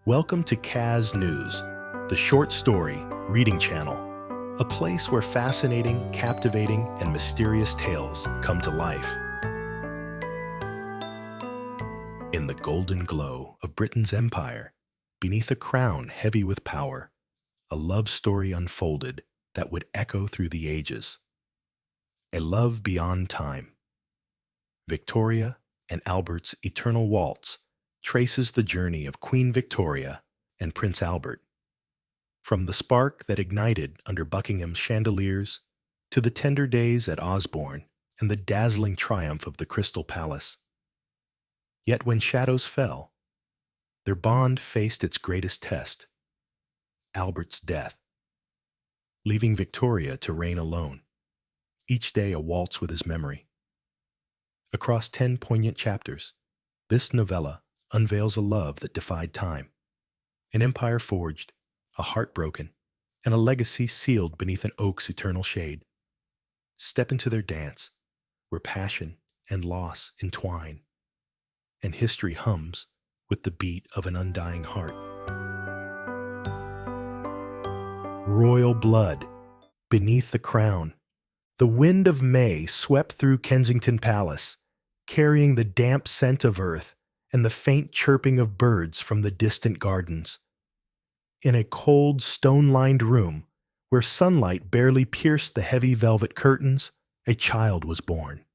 Welcome to CAZNews, the short story reading channel, a place where fascinating, captivating, and mysterious tales come to life. In the golden glow of Britain's empire, beneath a crown heavy with power, a love story unfolded that would echo through the ages. A love beyond time. Victoria and Albert's Eternal Waltz traces the journey of Queen Victoria and Prince Albert. From the spark that ignited under Buckingham's chandeliers to the tender days at Osborne and the dazzling triumph of the Crystal Palace. Yet when shadows fell, their bond faced its greatest test, Albert's death, leaving Victoria to reign alone, each day a waltz with his memory. Across 10 poignant chapters, this novella unveils a love that defied time, an empire forged, a heart broken, and a legacy sealed beneath an oak's eternal shade. Step into their dance, where passion and loss entwine, and history hums with the beat of an undying heart. Royal blood, beneath the crown, the wind of May swept through Kensington Palace, carrying the damp scent of earth and the faint chirping of birds from the distant gardens. In a cold, stone-lined room, where sunlight barely pierced the heavy velvet curtains, a child was born.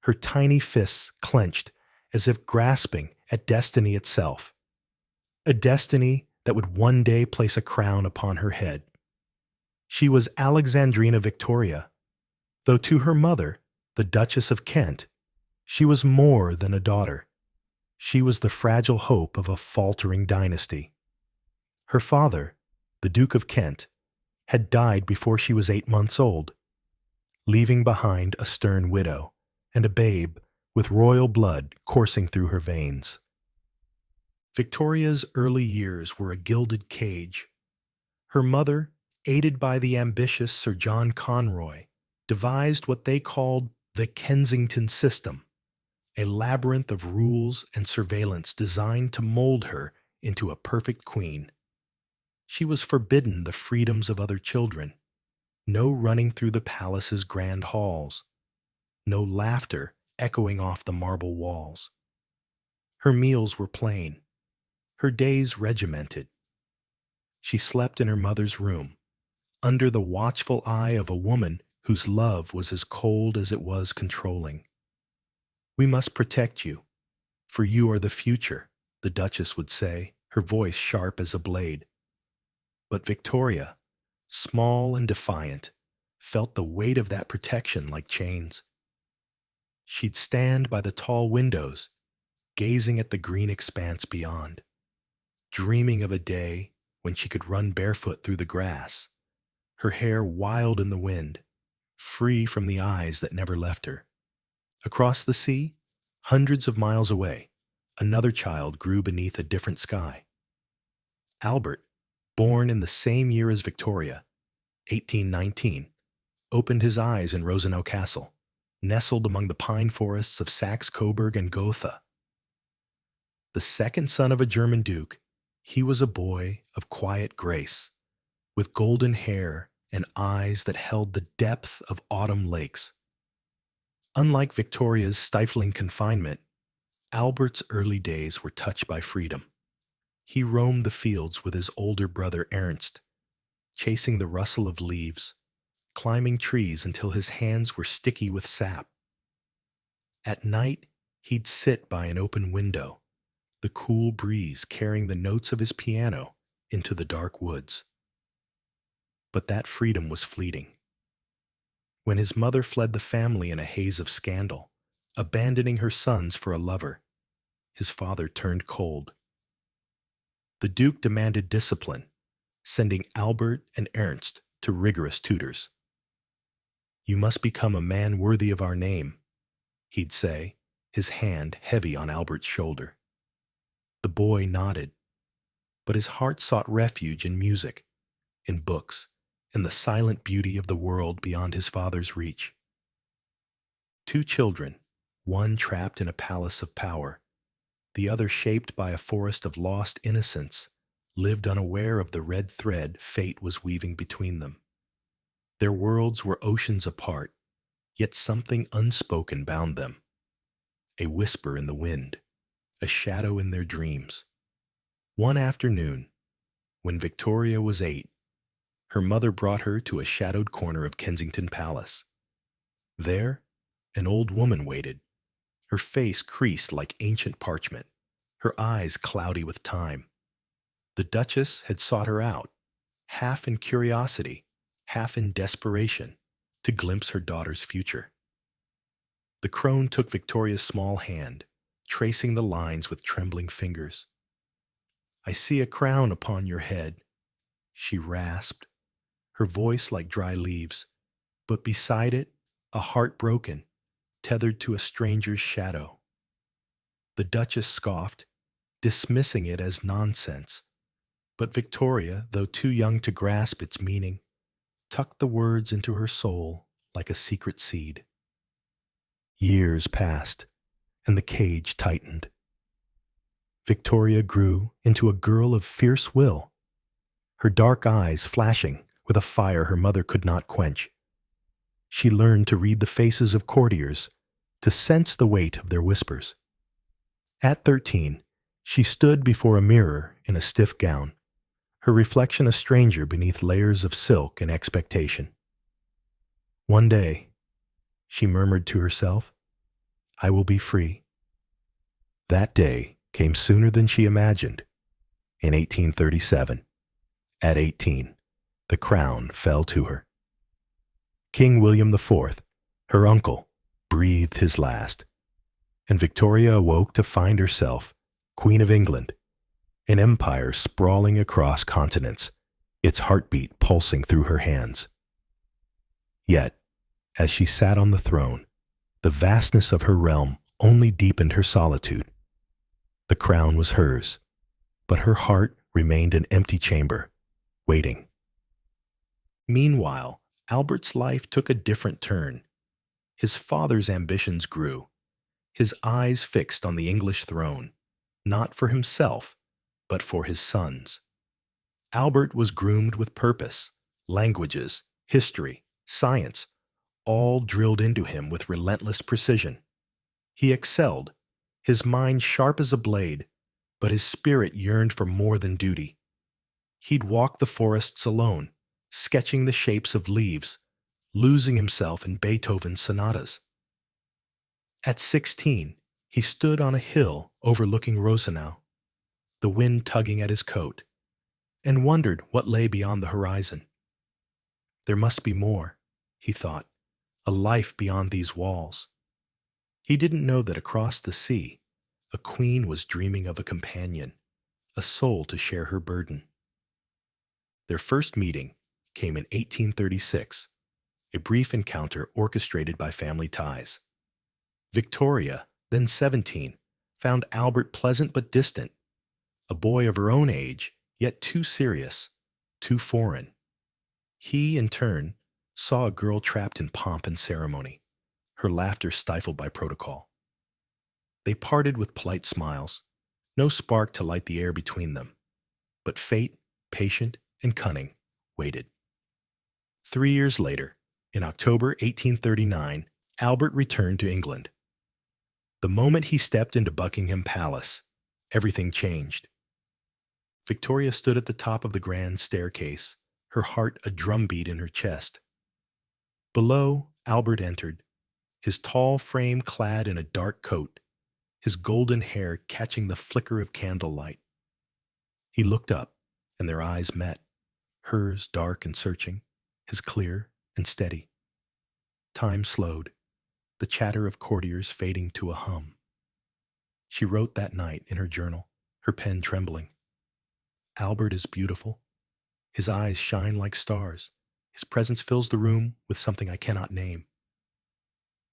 Her tiny fists clenched as if grasping at destiny itself, a destiny that would one day place a crown upon her head. She was Alexandrina Victoria, though to her mother, the Duchess of Kent, she was more than a daughter. She was the fragile hope of a faltering dynasty. Her father, the Duke of Kent, had died before she was 8 months old, leaving behind a stern widow and a babe with royal blood coursing through her veins. Victoria's early years were a gilded cage. Her mother, aided by the ambitious Sir John Conroy, devised what they called the Kensington system, a labyrinth of rules and surveillance designed to mold her into a perfect queen. She was forbidden the freedoms of other children, no running through the palace's grand halls, no laughter echoing off the marble walls. Her meals were plain, her days regimented. She slept in her mother's room, under the watchful eye of a woman whose love was as cold as it was controlling. "We must protect you, for you are the future," the Duchess would say, her voice sharp as a blade. But Victoria, small and defiant, felt the weight of that protection like chains. She'd stand by the tall windows, gazing at the green expanse beyond, dreaming of a day when she could run barefoot through the grass, her hair wild in the wind, free from the eyes that never left her. Across the sea, hundreds of miles away, another child grew beneath a different sky. Albert, born in the same year as Victoria, 1819, opened his eyes in Rosenau Castle, nestled among the pine forests of Saxe-Coburg and Gotha. The second son of a German duke, he was a boy of quiet grace, with golden hair and eyes that held the depth of autumn lakes. Unlike Victoria's stifling confinement, Albert's early days were touched by freedom. He roamed the fields with his older brother Ernst, chasing the rustle of leaves, climbing trees until his hands were sticky with sap. At night, he'd sit by an open window, the cool breeze carrying the notes of his piano into the dark woods. But that freedom was fleeting. When his mother fled the family in a haze of scandal, abandoning her sons for a lover, his father turned cold. The Duke demanded discipline, sending Albert and Ernst to rigorous tutors. "You must become a man worthy of our name," he'd say, his hand heavy on Albert's shoulder. The boy nodded, but his heart sought refuge in music, in books, in the silent beauty of the world beyond his father's reach. 2 children, one trapped in a palace of power, The other, shaped by a forest of lost innocence, lived unaware of the red thread fate was weaving between them. Their worlds were oceans apart, yet something unspoken bound them. A whisper in the wind, a shadow in their dreams. One afternoon, when Victoria was 8, her mother brought her to a shadowed corner of Kensington Palace. There, an old woman waited, her face creased like ancient parchment, her eyes cloudy with time. The Duchess had sought her out, half in curiosity, half in desperation, to glimpse her daughter's future. The crone took Victoria's small hand, tracing the lines with trembling fingers. "I see a crown upon your head," she rasped, her voice like dry leaves, but beside it, a heart broken, tethered to a stranger's shadow. The Duchess scoffed, dismissing it as nonsense, but Victoria, though too young to grasp its meaning, tucked the words into her soul like a secret seed. Years passed, and the cage tightened. Victoria grew into a girl of fierce will, her dark eyes flashing with a fire her mother could not quench. She learned to read the faces of courtiers, to sense the weight of their whispers. At 13, she stood before a mirror in a stiff gown, her reflection a stranger beneath layers of silk and expectation. "One day," she murmured to herself, "I will be free." That day came sooner than she imagined. In 1837, at 18, the crown fell to her. King William IV, her uncle, breathed his last, and Victoria awoke to find herself Queen of England, an empire sprawling across continents, its heartbeat pulsing through her hands. Yet, as she sat on the throne, the vastness of her realm only deepened her solitude. The crown was hers, but her heart remained an empty chamber, waiting. Meanwhile, Albert's life took a different turn. His father's ambitions grew, his eyes fixed on the English throne, not for himself, but for his sons. Albert was groomed with purpose, languages, history, science, all drilled into him with relentless precision. He excelled, his mind sharp as a blade, but his spirit yearned for more than duty. He'd walk the forests alone, sketching the shapes of leaves, losing himself in Beethoven's sonatas. At 16, he stood on a hill overlooking Rosenau, the wind tugging at his coat, and wondered what lay beyond the horizon. There must be more, he thought, a life beyond these walls. He didn't know that across the sea, a queen was dreaming of a companion, a soul to share her burden. Their first meeting came in 1836, a brief encounter orchestrated by family ties. Victoria, then 17, found Albert pleasant but distant, a boy of her own age, yet too serious, too foreign. He, in turn, saw a girl trapped in pomp and ceremony, her laughter stifled by protocol. They parted with polite smiles, no spark to light the air between them, but fate, patient and cunning, waited. 3 years later, in October 1839, Albert returned to England. The moment he stepped into Buckingham Palace, everything changed. Victoria stood at the top of the grand staircase, her heart a drumbeat in her chest. Below, Albert entered, his tall frame clad in a dark coat, his golden hair catching the flicker of candlelight. He looked up, and their eyes met, hers dark and searching, his clear and steady. Time slowed, the chatter of courtiers fading to a hum. She wrote that night in her journal, her pen trembling. Albert is beautiful. His eyes shine like stars. His presence fills the room with something I cannot name.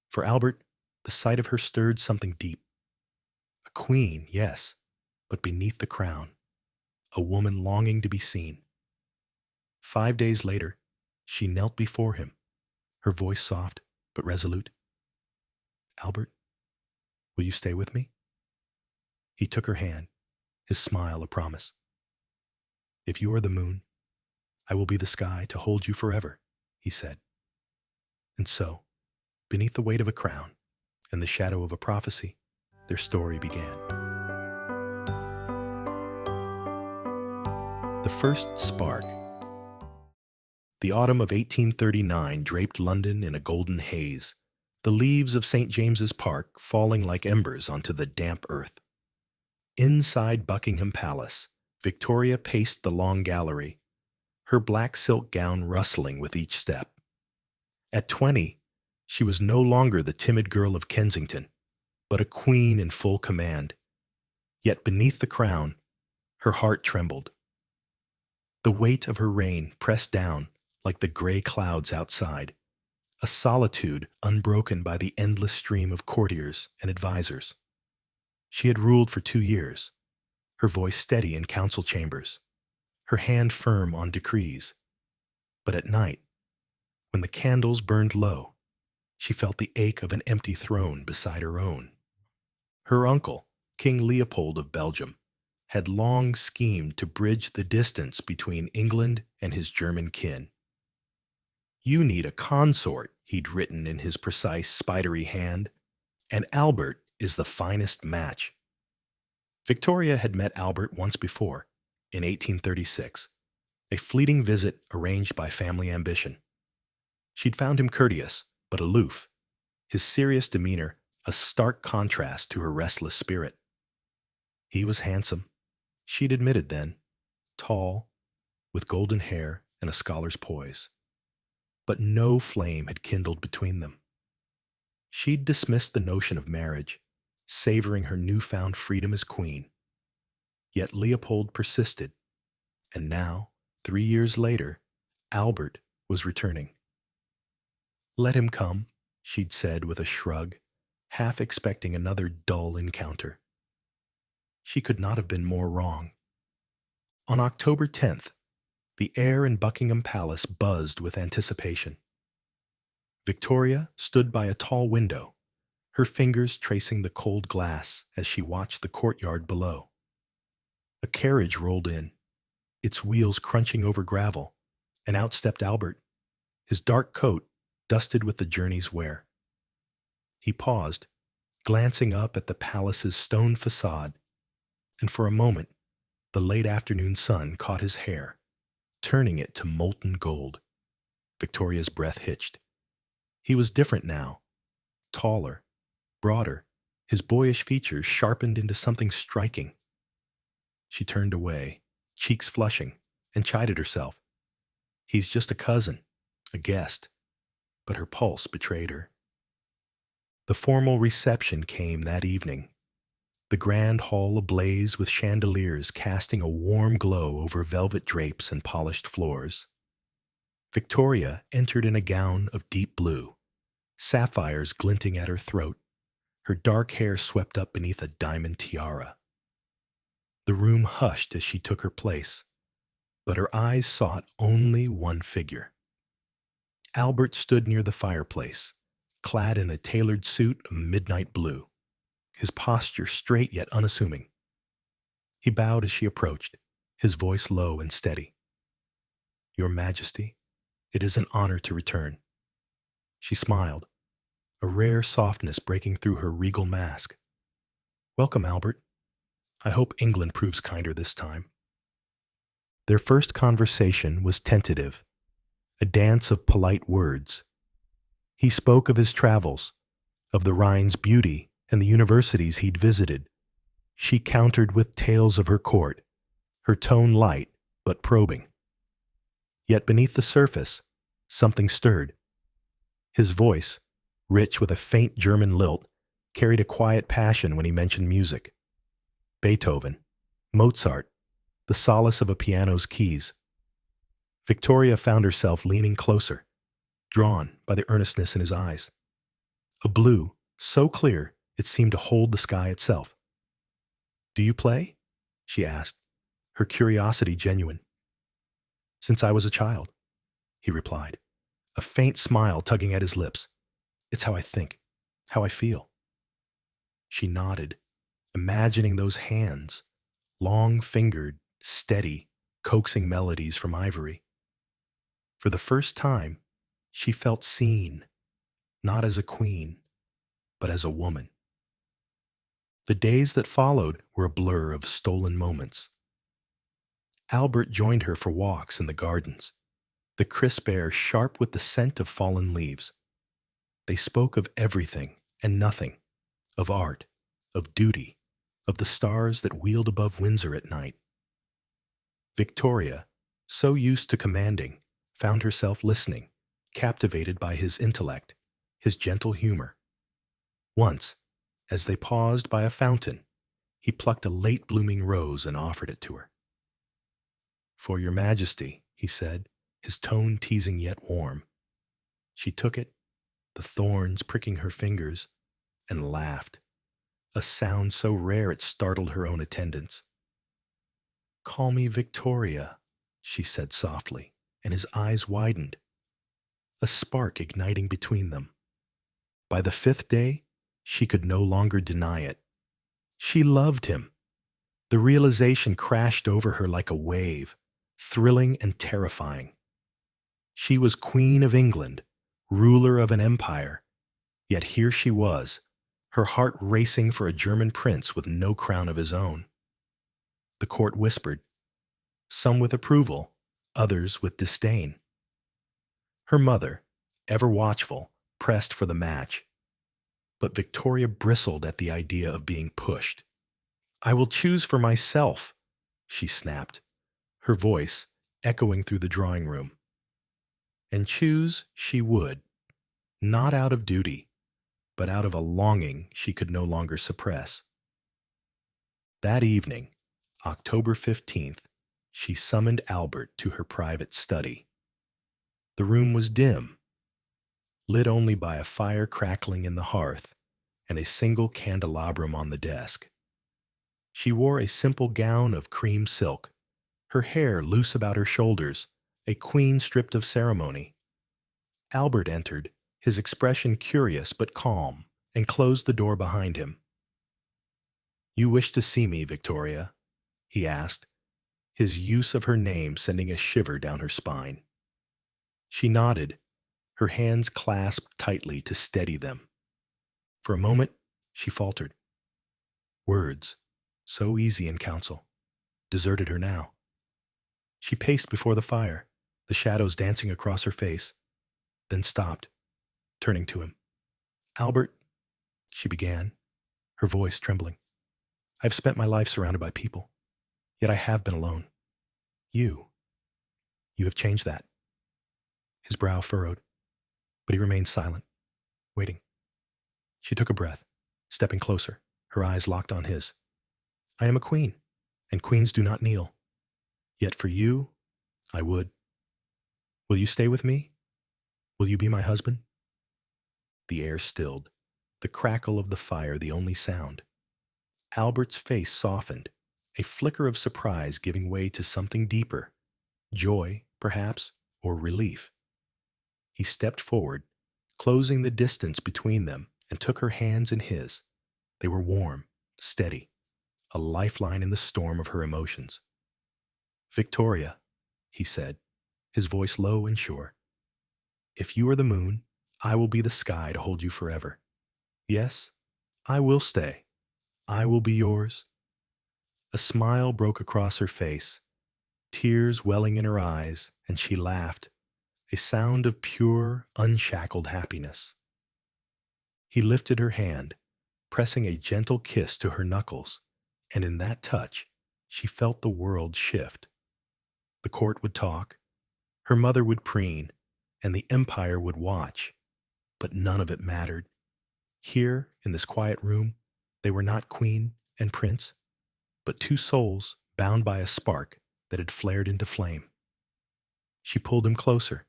For Albert, the sight of her stirred something deep. A queen, yes, but beneath the crown, a woman longing to be seen. 5 days later, she knelt before him, her voice soft but resolute. "Albert, will you stay with me?" He took her hand, his smile a promise. "If you are the moon, I will be the sky to hold you forever," he said. And so, beneath the weight of a crown and the shadow of a prophecy, their story began. The first spark. The autumn of 1839 draped London in a golden haze, the leaves of St. James's Park falling like embers onto the damp earth. Inside Buckingham Palace, Victoria paced the long gallery, her black silk gown rustling with each step. At 20, she was no longer the timid girl of Kensington, but a queen in full command. Yet beneath the crown, her heart trembled. The weight of her reign pressed down like the gray clouds outside, a solitude unbroken by the endless stream of courtiers and advisers. She had ruled for 2 years, her voice steady in council chambers, her hand firm on decrees. But at night, when the candles burned low, she felt the ache of an empty throne beside her own. Her uncle, King Leopold of Belgium, had long schemed to bridge the distance between England and his German kin. "You need a consort," he'd written in his precise, spidery hand, "and Albert is the finest match." Victoria had met Albert once before, in 1836, a fleeting visit arranged by family ambition. She'd found him courteous, but aloof, his serious demeanor a stark contrast to her restless spirit. He was handsome, she'd admitted then, tall, with golden hair and a scholar's poise. But no flame had kindled between them. She'd dismissed the notion of marriage, savoring her newfound freedom as queen. Yet Leopold persisted, and now, 3 years later, Albert was returning. "Let him come," she'd said with a shrug, half expecting another dull encounter. She could not have been more wrong. On October 10th, the air in Buckingham Palace buzzed with anticipation. Victoria stood by a tall window, her fingers tracing the cold glass as she watched the courtyard below. A carriage rolled in, its wheels crunching over gravel, and out stepped Albert, his dark coat dusted with the journey's wear. He paused, glancing up at the palace's stone facade, and for a moment, the late afternoon sun caught his hair, turning it to molten gold. Victoria's breath hitched. He was different now, taller, broader, his boyish features sharpened into something striking. She turned away, cheeks flushing, and chided herself. He's just a cousin, a guest. But her pulse betrayed her. The formal reception came that evening, the grand hall ablaze with chandeliers casting a warm glow over velvet drapes and polished floors. Victoria entered in a gown of deep blue, sapphires glinting at her throat, her dark hair swept up beneath a diamond tiara. The room hushed as she took her place, but her eyes sought only one figure. Albert stood near the fireplace, clad in a tailored suit of midnight blue, his posture straight yet unassuming. He bowed as she approached, his voice low and steady. "Your Majesty, it is an honor to return." She smiled, a rare softness breaking through her regal mask. "Welcome, Albert. I hope England proves kinder this time." Their first conversation was tentative, a dance of polite words. He spoke of his travels, of the Rhine's beauty and the universities he'd visited. She countered with tales of her court, her tone light but probing. Yet beneath the surface, something stirred. His voice, rich with a faint German lilt, carried a quiet passion when he mentioned music. Beethoven, Mozart, the solace of a piano's keys. Victoria found herself leaning closer, drawn by the earnestness in his eyes. A blue, so clear it seemed to hold the sky itself. "Do you play?" she asked, her curiosity genuine. "Since I was a child," he replied, a faint smile tugging at his lips. "It's how I think, how I feel." She nodded, imagining those hands, long-fingered, steady, coaxing melodies from ivory. For the first time, she felt seen, not as a queen, but as a woman. The days that followed were a blur of stolen moments. Albert joined her for walks in the gardens, the crisp air sharp with the scent of fallen leaves. They spoke of everything and nothing, of art, of duty, of the stars that wheeled above Windsor at night. Victoria, so used to commanding, found herself listening, captivated by his intellect, his gentle humor. Once, as they paused by a fountain, he plucked a late-blooming rose and offered it to her. "For your Majesty," he said, his tone teasing yet warm. She took it, the thorns pricking her fingers, and laughed, a sound so rare it startled her own attendants. "Call me Victoria," she said softly, and his eyes widened, a spark igniting between them. By the fifth day, she could no longer deny it. She loved him. The realization crashed over her like a wave, thrilling and terrifying. She was Queen of England, ruler of an empire, yet here she was, her heart racing for a German prince with no crown of his own. The court whispered, some with approval, others with disdain. Her mother, ever watchful, pressed for the match. But Victoria bristled at the idea of being pushed. "I will choose for myself," she snapped, her voice echoing through the drawing room. And choose she would, not out of duty, but out of a longing she could no longer suppress. That evening, October 15th, she summoned Albert to her private study. The room was dim, lit only by a fire crackling in the hearth and a single candelabrum on the desk. She wore a simple gown of cream silk, her hair loose about her shoulders, a queen stripped of ceremony. Albert entered, his expression curious but calm, and closed the door behind him. "You wish to see me, Victoria?" he asked, his use of her name sending a shiver down her spine. She nodded, her hands clasped tightly to steady them. For a moment, she faltered. Words, so easy in council, deserted her now. She paced before the fire, the shadows dancing across her face, then stopped, turning to him. "Albert," she began, her voice trembling, "I've spent my life surrounded by people, yet I have been alone. You have changed that." His brow furrowed, but he remained silent, waiting. She took a breath, stepping closer, her eyes locked on his. "I am a queen, and queens do not kneel. Yet for you, I would. Will you stay with me? Will you be my husband?" The air stilled, the crackle of the fire the only sound. Albert's face softened, a flicker of surprise giving way to something deeper, joy, perhaps, or relief. He stepped forward, closing the distance between them, and took her hands in his. They were warm, steady, a lifeline in the storm of her emotions. "Victoria," he said, his voice low and sure, "if you are the moon, I will be the sky to hold you forever. Yes, I will stay. I will be yours." A smile broke across her face, tears welling in her eyes, and she laughed, a sound of pure, unshackled happiness. He lifted her hand, pressing a gentle kiss to her knuckles, and in that touch, she felt the world shift. The court would talk, her mother would preen, and the empire would watch, but none of it mattered. Here, in this quiet room, they were not queen and prince, but two souls bound by a spark that had flared into flame. She pulled him closer,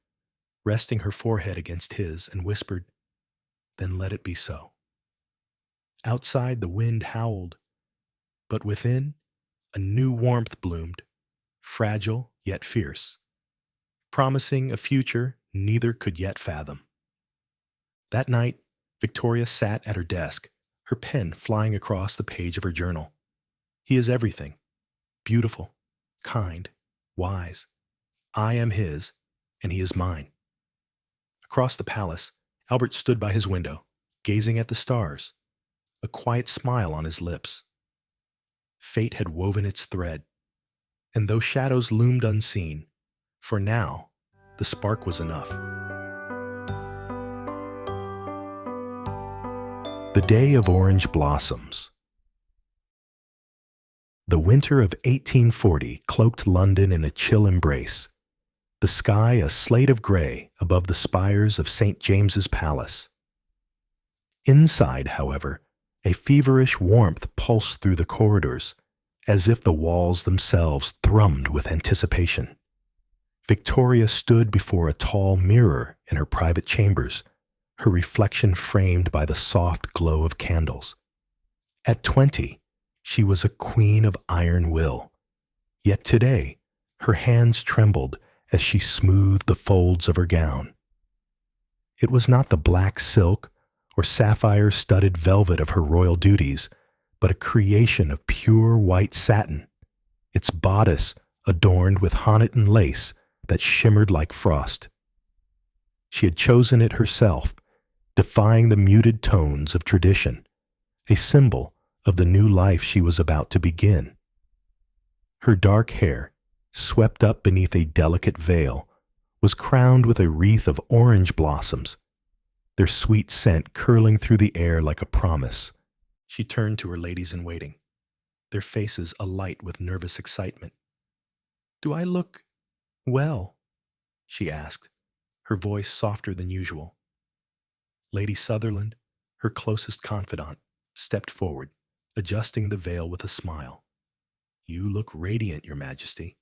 resting her forehead against his, and whispered, "Then let it be so." Outside the wind howled, but within a new warmth bloomed, fragile yet fierce, promising a future neither could yet fathom. That night, Victoria sat at her desk, her pen flying across the page of her journal. He is everything. Beautiful, kind, wise. I am his, and he is mine. Across the palace, Albert stood by his window, gazing at the stars, a quiet smile on his lips. Fate had woven its thread, and though shadows loomed unseen, for now, the spark was enough. The Day of Orange Blossoms. The winter of 1840 cloaked London in a chill embrace, the sky a slate of gray above the spires of St. James's Palace. Inside, however, a feverish warmth pulsed through the corridors, as if the walls themselves thrummed with anticipation. Victoria stood before a tall mirror in her private chambers, her reflection framed by the soft glow of candles. At 20, she was a queen of iron will, yet today her hands trembled as she smoothed the folds of her gown. It was not the black silk or sapphire-studded velvet of her royal duties, but a creation of pure white satin, its bodice adorned with Honiton lace that shimmered like frost. She had chosen it herself, defying the muted tones of tradition, a symbol of the new life she was about to begin. Her dark hair, swept up beneath a delicate veil, was crowned with a wreath of orange blossoms, their sweet scent curling through the air like a promise. She turned to her ladies-in-waiting, their faces alight with nervous excitement. "Do I look well?" she asked, her voice softer than usual. Lady Sutherland, her closest confidant, stepped forward, adjusting the veil with a smile. "You look radiant, Your Majesty,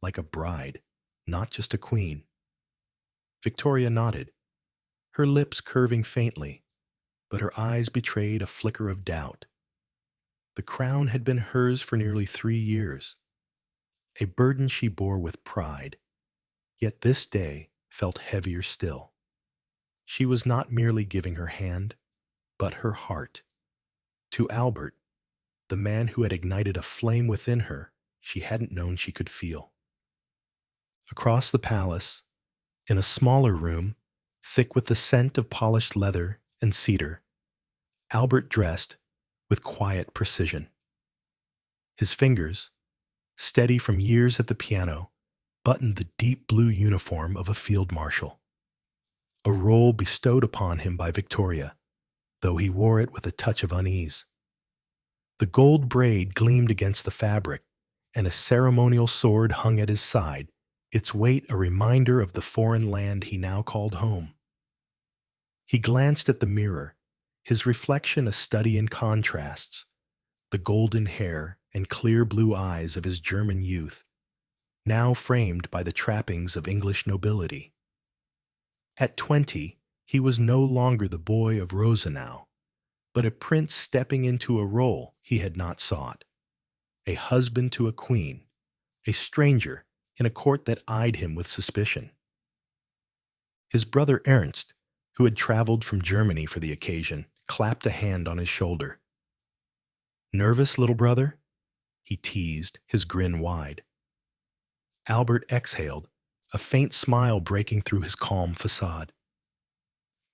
like a bride, not just a queen." Victoria nodded, her lips curving faintly, but her eyes betrayed a flicker of doubt. The crown had been hers for nearly 3 years, a burden she bore with pride, yet this day felt heavier still. She was not merely giving her hand, but her heart. To Albert, the man who had ignited a flame within her she hadn't known she could feel. Across the palace, in a smaller room, thick with the scent of polished leather and cedar, Albert dressed with quiet precision. His fingers, steady from years at the piano, buttoned the deep blue uniform of a field marshal, a role bestowed upon him by Victoria, though he wore it with a touch of unease. The gold braid gleamed against the fabric, and a ceremonial sword hung at his side, its weight a reminder of the foreign land he now called home. He glanced at the mirror, his reflection a study in contrasts, the golden hair and clear blue eyes of his German youth, now framed by the trappings of English nobility. At 20, he was no longer the boy of Rosenau, but a prince stepping into a role he had not sought, a husband to a queen, a stranger in a court that eyed him with suspicion. His brother Ernst, who had traveled from Germany for the occasion, clapped a hand on his shoulder. "Nervous, little brother?" he teased, his grin wide. Albert exhaled, a faint smile breaking through his calm facade.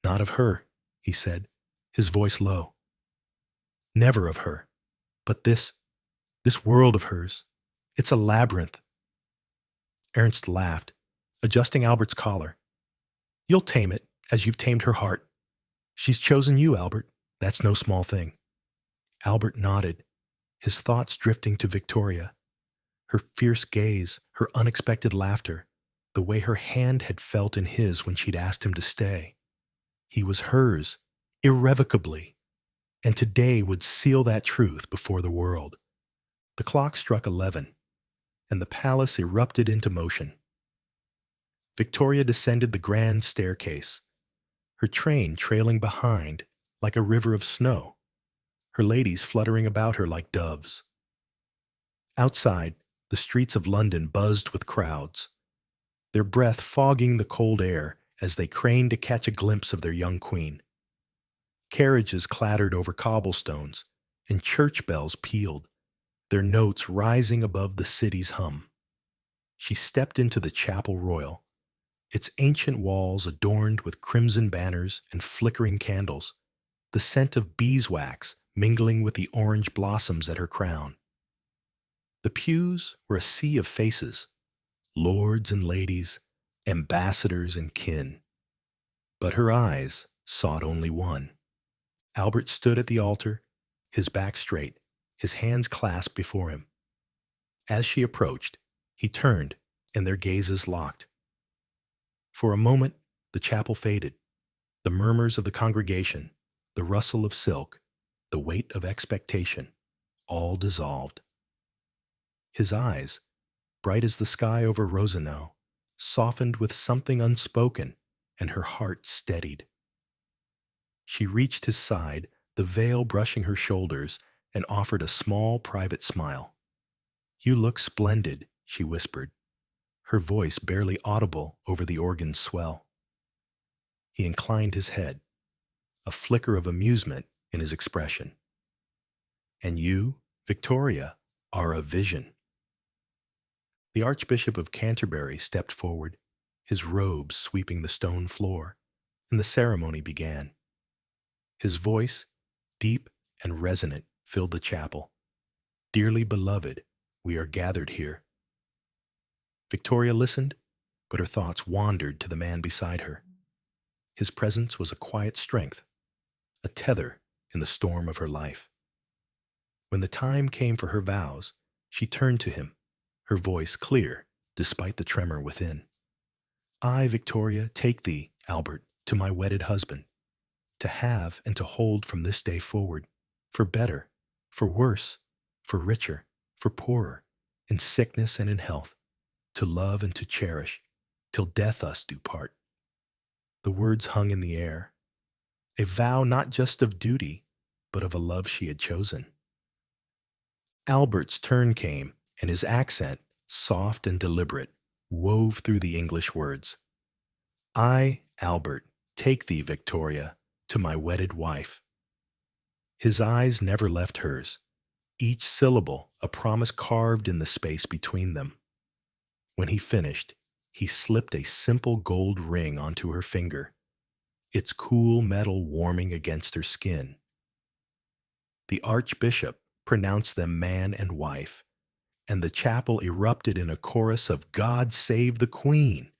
"Not of her," he said, his voice low. "Never of her. But this world of hers, it's a labyrinth." Ernst laughed, adjusting Albert's collar. "You'll tame it, as you've tamed her heart. She's chosen you, Albert. That's no small thing." Albert nodded, his thoughts drifting to Victoria, her fierce gaze, her unexpected laughter, the way her hand had felt in his when she'd asked him to stay. He was hers, irrevocably, and today would seal that truth before the world. The clock struck 11, and the palace erupted into motion. Victoria descended the grand staircase, her train trailing behind like a river of snow, her ladies fluttering about her like doves. Outside, the streets of London buzzed with crowds, their breath fogging the cold air as they craned to catch a glimpse of their young queen. Carriages clattered over cobblestones, and church bells pealed, their notes rising above the city's hum. She stepped into the chapel royal, its ancient walls adorned with crimson banners and flickering candles, the scent of beeswax mingling with the orange blossoms at her crown. The pews were a sea of faces, lords and ladies, ambassadors and kin. But her eyes sought only one. Albert stood at the altar, his back straight, his hands clasped before him. As she approached, he turned, and their gazes locked. For a moment, the chapel faded. The murmurs of the congregation, the rustle of silk, the weight of expectation, all dissolved. His eyes, bright as the sky over Rosenau, softened with something unspoken, and her heart steadied. She reached his side, the veil brushing her shoulders, and offered a small private smile. "You look splendid," she whispered, her voice barely audible over the organ's swell. He inclined his head, a flicker of amusement in his expression. "And you, Victoria, are a vision." The Archbishop of Canterbury stepped forward, his robes sweeping the stone floor, and the ceremony began. His voice, deep and resonant, filled the chapel. "Dearly beloved, we are gathered here." Victoria listened, but her thoughts wandered to the man beside her. His presence was a quiet strength, a tether in the storm of her life. When the time came for her vows, she turned to him, her voice clear despite the tremor within. "I, Victoria, take thee, Albert, to my wedded husband, to have and to hold from this day forward, for better, for worse, for richer, for poorer, in sickness and in health, to love and to cherish, till death us do part." The words hung in the air, a vow not just of duty, but of a love she had chosen. Albert's turn came, and his accent, soft and deliberate, wove through the English words. "I, Albert, take thee, Victoria, to my wedded wife." His eyes never left hers, each syllable a promise carved in the space between them. When he finished, he slipped a simple gold ring onto her finger, its cool metal warming against her skin. The Archbishop pronounced them man and wife, and the chapel erupted in a chorus of "God save the Queen,"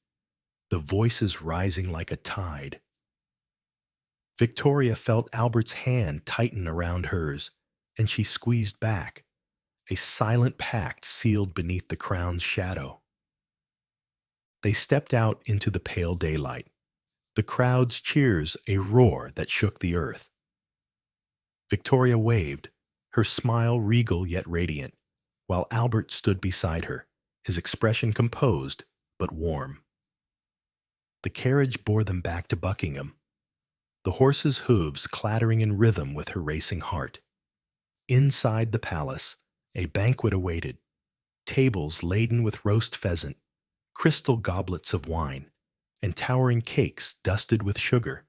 the voices rising like a tide. Victoria felt Albert's hand tighten around hers, and she squeezed back, a silent pact sealed beneath the crown's shadow. They stepped out into the pale daylight, the crowd's cheers a roar that shook the earth. Victoria waved, her smile regal yet radiant, while Albert stood beside her, his expression composed but warm. The carriage bore them back to Buckingham, the horse's hooves clattering in rhythm with her racing heart. Inside the palace, a banquet awaited, tables laden with roast pheasant, crystal goblets of wine, and towering cakes dusted with sugar.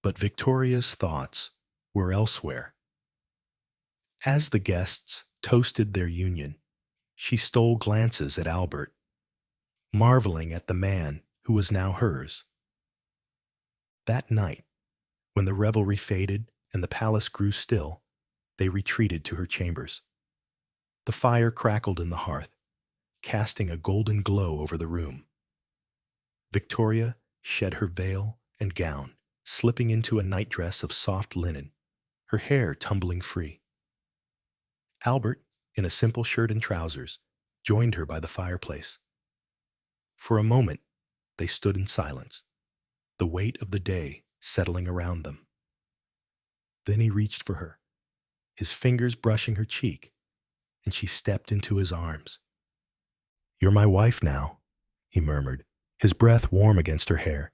But Victoria's thoughts were elsewhere. As the guests toasted their union, she stole glances at Albert, marveling at the man who was now hers. That night, when the revelry faded and the palace grew still, they retreated to her chambers. The fire crackled in the hearth, casting a golden glow over the room. Victoria shed her veil and gown, slipping into a nightdress of soft linen, her hair tumbling free. Albert, in a simple shirt and trousers, joined her by the fireplace. For a moment, they stood in silence, the weight of the day settling around them. Then he reached for her, his fingers brushing her cheek, and she stepped into his arms. "You're my wife now," he murmured, his breath warm against her hair.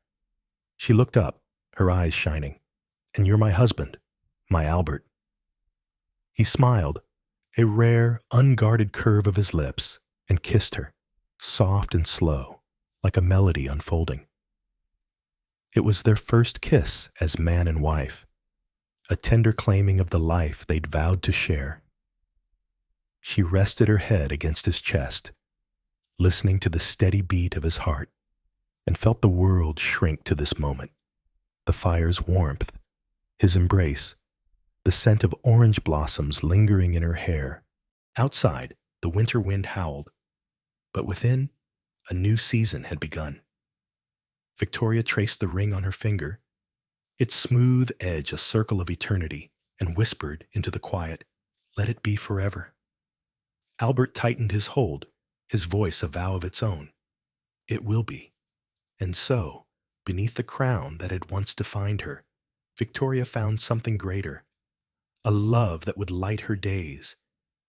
She looked up, her eyes shining. "And you're my husband, my Albert." He smiled, a rare, unguarded curve of his lips, and kissed her, soft and slow, like a melody unfolding. It was their first kiss as man and wife, a tender claiming of the life they'd vowed to share. She rested her head against his chest, listening to the steady beat of his heart, and felt the world shrink to this moment. The fire's warmth, his embrace, the scent of orange blossoms lingering in her hair. Outside, the winter wind howled, but within, a new season had begun. Victoria traced the ring on her finger, its smooth edge a circle of eternity, and whispered into the quiet, "Let it be forever." Albert tightened his hold, his voice a vow of its own. It will be. And so, beneath the crown that had once defined her, Victoria found something greater, a love that would light her days,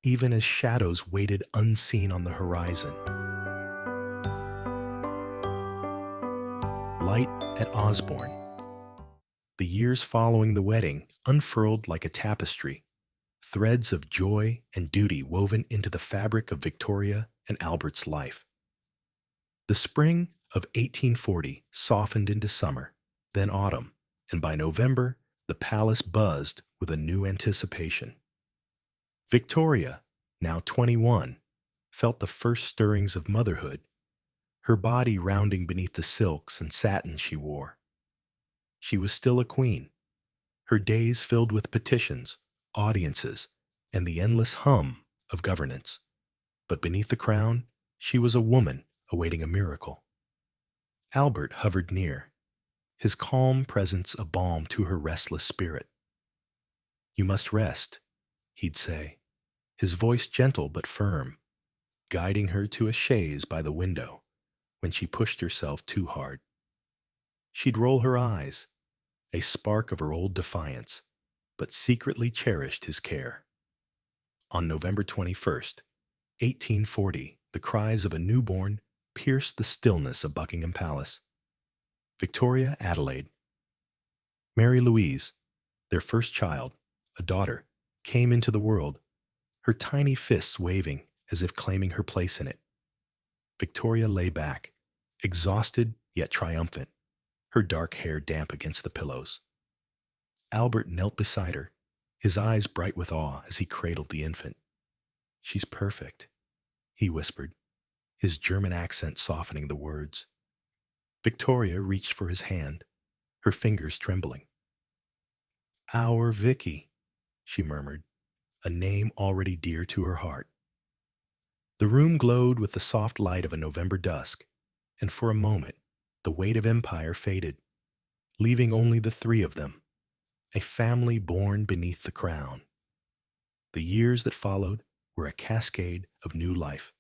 even as shadows waited unseen on the horizon. Light at Osborne. The years following the wedding unfurled like a tapestry, threads of joy and duty woven into the fabric of Victoria and Albert's life. The spring of 1840 softened into summer, then autumn, and by November, the palace buzzed with a new anticipation. Victoria, now 21, felt the first stirrings of motherhood, her body rounding beneath the silks and satins she wore. She was still a queen, her days filled with petitions, audiences, and the endless hum of governance. But beneath the crown, she was a woman awaiting a miracle. Albert hovered near, his calm presence a balm to her restless spirit. "You must rest," he'd say, his voice gentle but firm, guiding her to a chaise by the window when she pushed herself too hard. She'd roll her eyes, a spark of her old defiance, but secretly cherished his care. On November 21st, 1840, the cries of a newborn pierced the stillness of Buckingham Palace. Victoria Adelaide. Mary Louise, their first child, a daughter, came into the world, her tiny fists waving as if claiming her place in it. Victoria lay back, exhausted yet triumphant, her dark hair damp against the pillows. Albert knelt beside her, his eyes bright with awe as he cradled the infant. "She's perfect," he whispered, his German accent softening the words. Victoria reached for his hand, her fingers trembling. "Our Vicky," she murmured, a name already dear to her heart. The room glowed with the soft light of a November dusk, and for a moment the weight of empire faded, leaving only the three of them, a family born beneath the crown. The years that followed were a cascade of new life.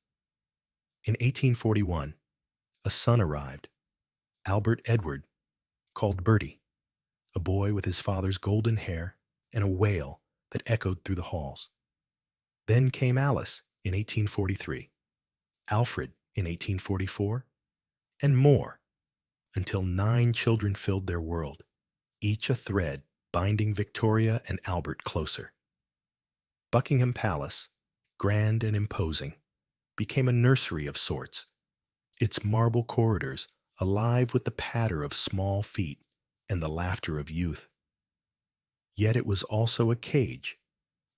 In 1841, a son arrived, Albert Edward, called Bertie, a boy with his father's golden hair and a wail that echoed through the halls. Then came Alice in 1843, Alfred in 1844, and more, until 9 children filled their world, each a thread binding Victoria and Albert closer. Buckingham Palace, grand and imposing, became a nursery of sorts, its marble corridors alive with the patter of small feet and the laughter of youth. Yet it was also a cage,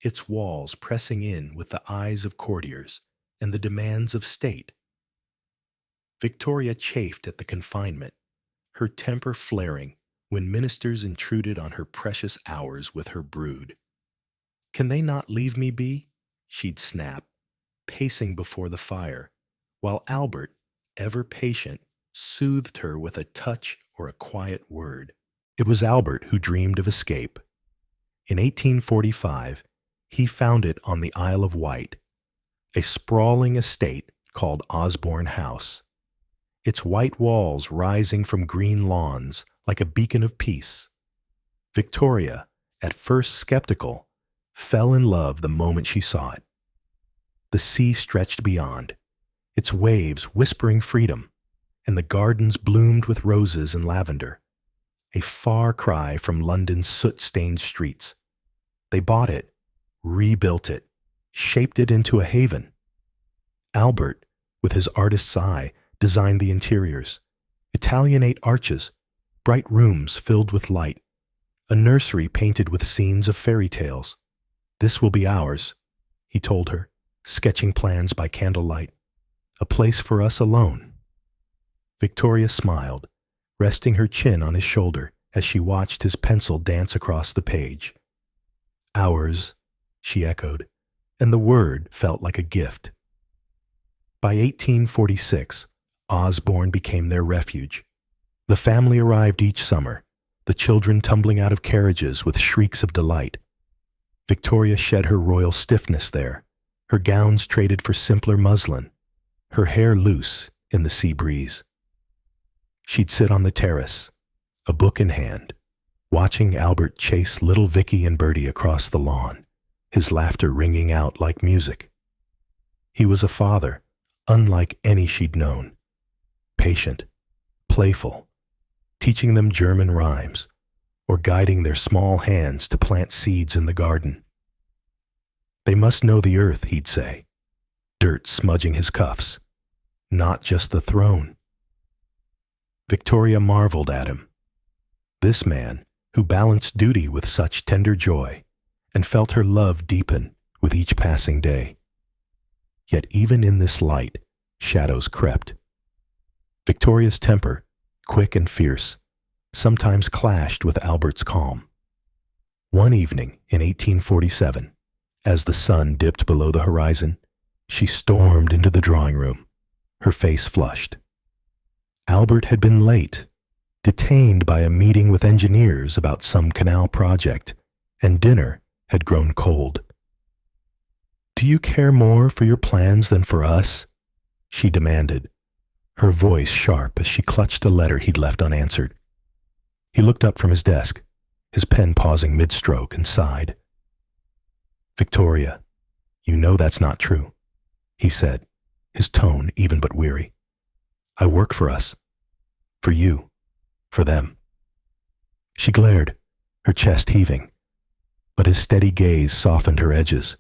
its walls pressing in with the eyes of courtiers and the demands of state. Victoria chafed at the confinement, her temper flaring when ministers intruded on her precious hours with her brood. "Can they not leave me be?" she'd snap, pacing before the fire, while Albert, ever patient, soothed her with a touch or a quiet word. It was Albert who dreamed of escape. In 1845, he found it on the Isle of Wight, a sprawling estate called Osborne House, its white walls rising from green lawns like a beacon of peace. Victoria, at first skeptical, fell in love the moment she saw it. The sea stretched beyond, its waves whispering freedom, and the gardens bloomed with roses and lavender, a far cry from London's soot-stained streets. They bought it, rebuilt it, shaped it into a haven. Albert, with his artist's eye, designed the interiors, Italianate arches, bright rooms filled with light, a nursery painted with scenes of fairy tales. "This will be ours," he told her, sketching plans by candlelight. "A place for us alone." Victoria smiled, resting her chin on his shoulder as she watched his pencil dance across the page. "Ours," she echoed, and the word felt like a gift. By 1846, Osborne became their refuge. The family arrived each summer, the children tumbling out of carriages with shrieks of delight. Victoria shed her royal stiffness there, her gowns traded for simpler muslin, her hair loose in the sea breeze. She'd sit on the terrace, a book in hand, watching Albert chase little Vicky and Bertie across the lawn, his laughter ringing out like music. He was a father, unlike any she'd known, patient, playful, teaching them German rhymes, or guiding their small hands to plant seeds in the garden. "They must know the earth," he'd say, dirt smudging his cuffs, "not just the throne." Victoria marveled at him. This man, who balanced duty with such tender joy, and felt her love deepen with each passing day. Yet even in this light, shadows crept. Victoria's temper, quick and fierce, sometimes clashed with Albert's calm. One evening in 1847, as the sun dipped below the horizon, she stormed into the drawing room, her face flushed. Albert had been late, detained by a meeting with engineers about some canal project, and dinner had grown cold. "Do you care more for your plans than for us?" she demanded, her voice sharp as she clutched a letter he'd left unanswered. He looked up from his desk, his pen pausing mid-stroke, and sighed. "Victoria, you know that's not true," he said, his tone even but weary. "I work for us, for you, for them." She glared, her chest heaving, but his steady gaze softened her edges.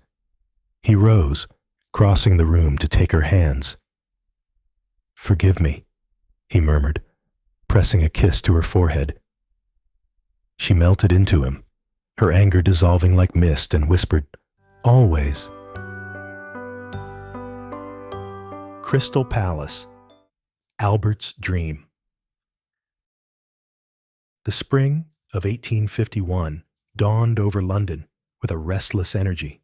He rose, crossing the room to take her hands. "Forgive me," he murmured, pressing a kiss to her forehead. She melted into him, her anger dissolving like mist, and whispered, "Always." Crystal Palace, Albert's Dream. The spring of 1851 dawned over London with a restless energy,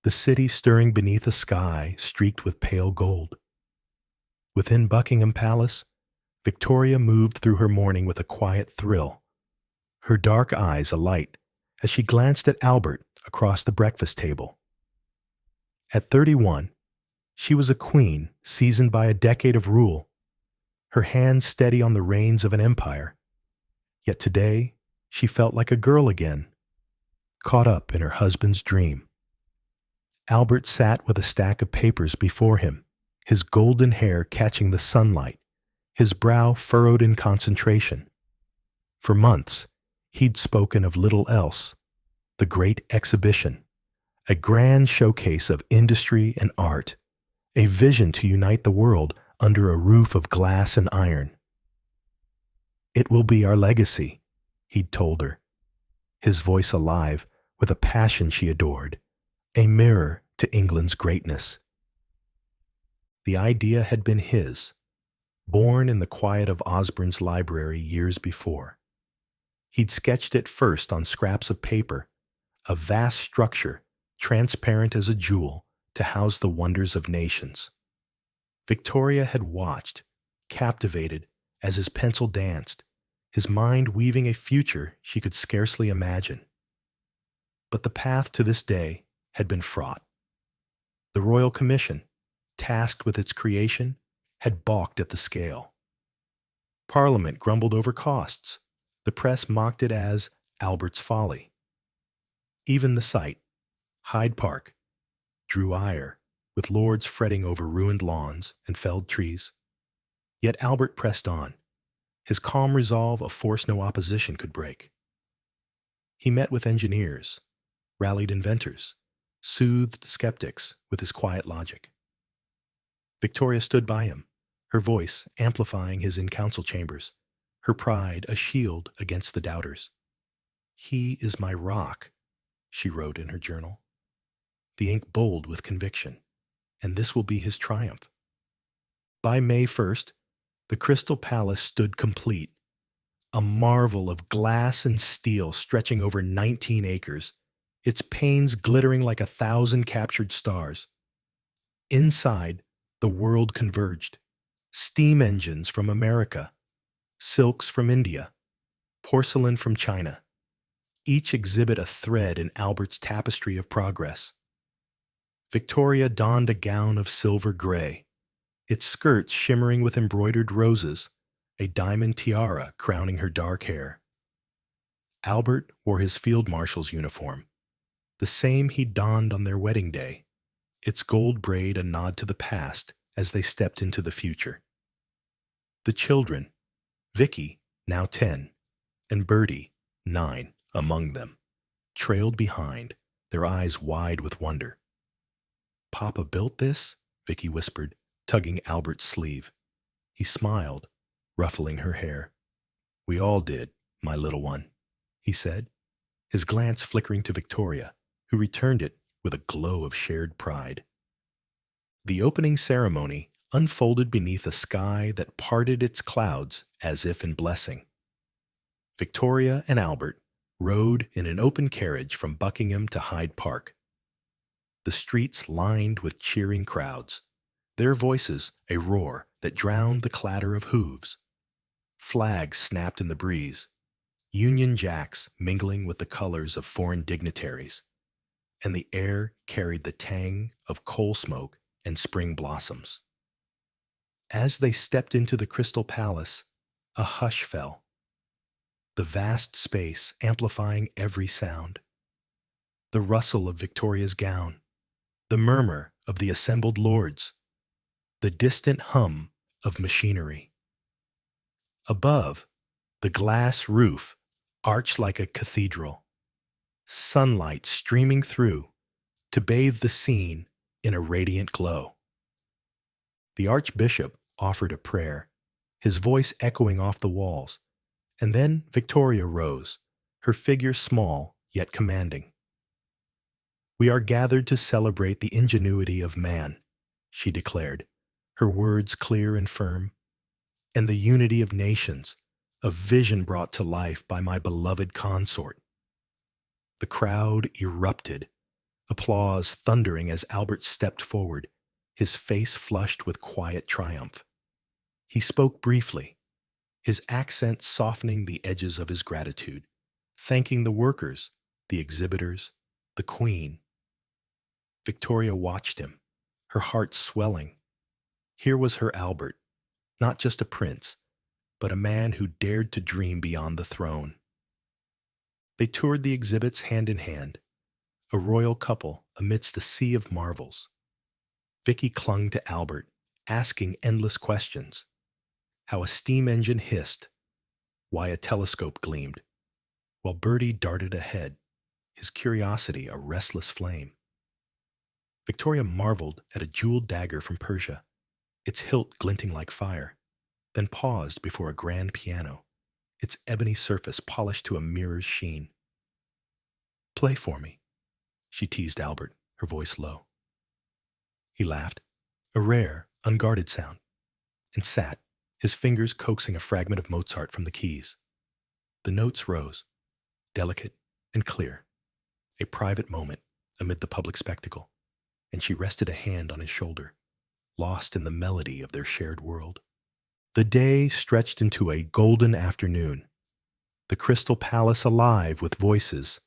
the city stirring beneath a sky streaked with pale gold. Within Buckingham Palace, Victoria moved through her morning with a quiet thrill, her dark eyes alight as she glanced at Albert across the breakfast table. At 31, she was a queen seasoned by a decade of rule, her hands steady on the reins of an empire. Yet today, she felt like a girl again, caught up in her husband's dream. Albert sat with a stack of papers before him, his golden hair catching the sunlight, his brow furrowed in concentration. For months, he'd spoken of little else, the great exhibition, a grand showcase of industry and art, a vision to unite the world under a roof of glass and iron. "It will be our legacy," he'd told her, his voice alive with a passion she adored, a mirror to England's greatness. The idea had been his, born in the quiet of Osborne's library years before. He'd sketched it first on scraps of paper, a vast structure, transparent as a jewel, to house the wonders of nations. Victoria had watched, captivated, as his pencil danced, his mind weaving a future she could scarcely imagine. But the path to this day had been fraught. The Royal Commission, tasked with its creation, had balked at the scale. Parliament grumbled over costs. The press mocked it as Albert's folly. Even the site, Hyde Park, drew ire, with lords fretting over ruined lawns and felled trees. Yet Albert pressed on, his calm resolve a force no opposition could break. He met with engineers, rallied inventors, soothed skeptics with his quiet logic. Victoria stood by him, her voice amplifying his in council chambers, her pride a shield against the doubters. "He is my rock," she wrote in her journal, the ink bold with conviction, "and this will be his triumph." By May 1st, the Crystal Palace stood complete, a marvel of glass and steel stretching over 19 acres, its panes glittering like 1,000 captured stars. Inside, the world converged. Steam engines from America, silks from India, porcelain from China, each exhibit a thread in Albert's tapestry of progress. Victoria donned a gown of silver gray, its skirts shimmering with embroidered roses, a diamond tiara crowning her dark hair. Albert wore his field marshal's uniform, the same he donned on their wedding day, its gold braid a nod to the past as they stepped into the future. The children, Vicky, now 10, and Bertie, 9, among them, trailed behind, their eyes wide with wonder. "Papa built this?" Vicky whispered, tugging Albert's sleeve. He smiled, ruffling her hair. "We all did, my little one," he said, his glance flickering to Victoria, who returned it with a glow of shared pride. The opening ceremony unfolded beneath a sky that parted its clouds as if in blessing. Victoria and Albert rode in an open carriage from Buckingham to Hyde Park. The streets lined with cheering crowds, their voices a roar that drowned the clatter of hooves. Flags snapped in the breeze, Union Jacks mingling with the colors of foreign dignitaries, and the air carried the tang of coal smoke and spring blossoms. As they stepped into the Crystal Palace, a hush fell, the vast space amplifying every sound. The rustle of Victoria's gown, the murmur of the assembled lords, the distant hum of machinery. Above, the glass roof arched like a cathedral, sunlight streaming through to bathe the scene in a radiant glow. The Archbishop offered a prayer, his voice echoing off the walls, and then Victoria rose, her figure small yet commanding. "We are gathered to celebrate the ingenuity of man," she declared, her words clear and firm, "and the unity of nations, a vision brought to life by my beloved consort." The crowd erupted, applause thundering as Albert stepped forward, his face flushed with quiet triumph. He spoke briefly, his accent softening the edges of his gratitude, thanking the workers, the exhibitors, the Queen. Victoria watched him, her heart swelling. Here was her Albert, not just a prince, but a man who dared to dream beyond the throne. They toured the exhibits hand in hand, a royal couple amidst a sea of marvels. Vicky clung to Albert, asking endless questions. How a steam engine hissed, why a telescope gleamed, while Bertie darted ahead, his curiosity a restless flame. Victoria marveled at a jeweled dagger from Persia, its hilt glinting like fire, then paused before a grand piano, its ebony surface polished to a mirror's sheen. "Play for me," she teased Albert, her voice low. He laughed, a rare, unguarded sound, and sat, his fingers coaxing a fragment of Mozart from the keys. The notes rose, delicate and clear, a private moment amid the public spectacle, and she rested a hand on his shoulder, lost in the melody of their shared world. The day stretched into a golden afternoon, the Crystal Palace alive with voices,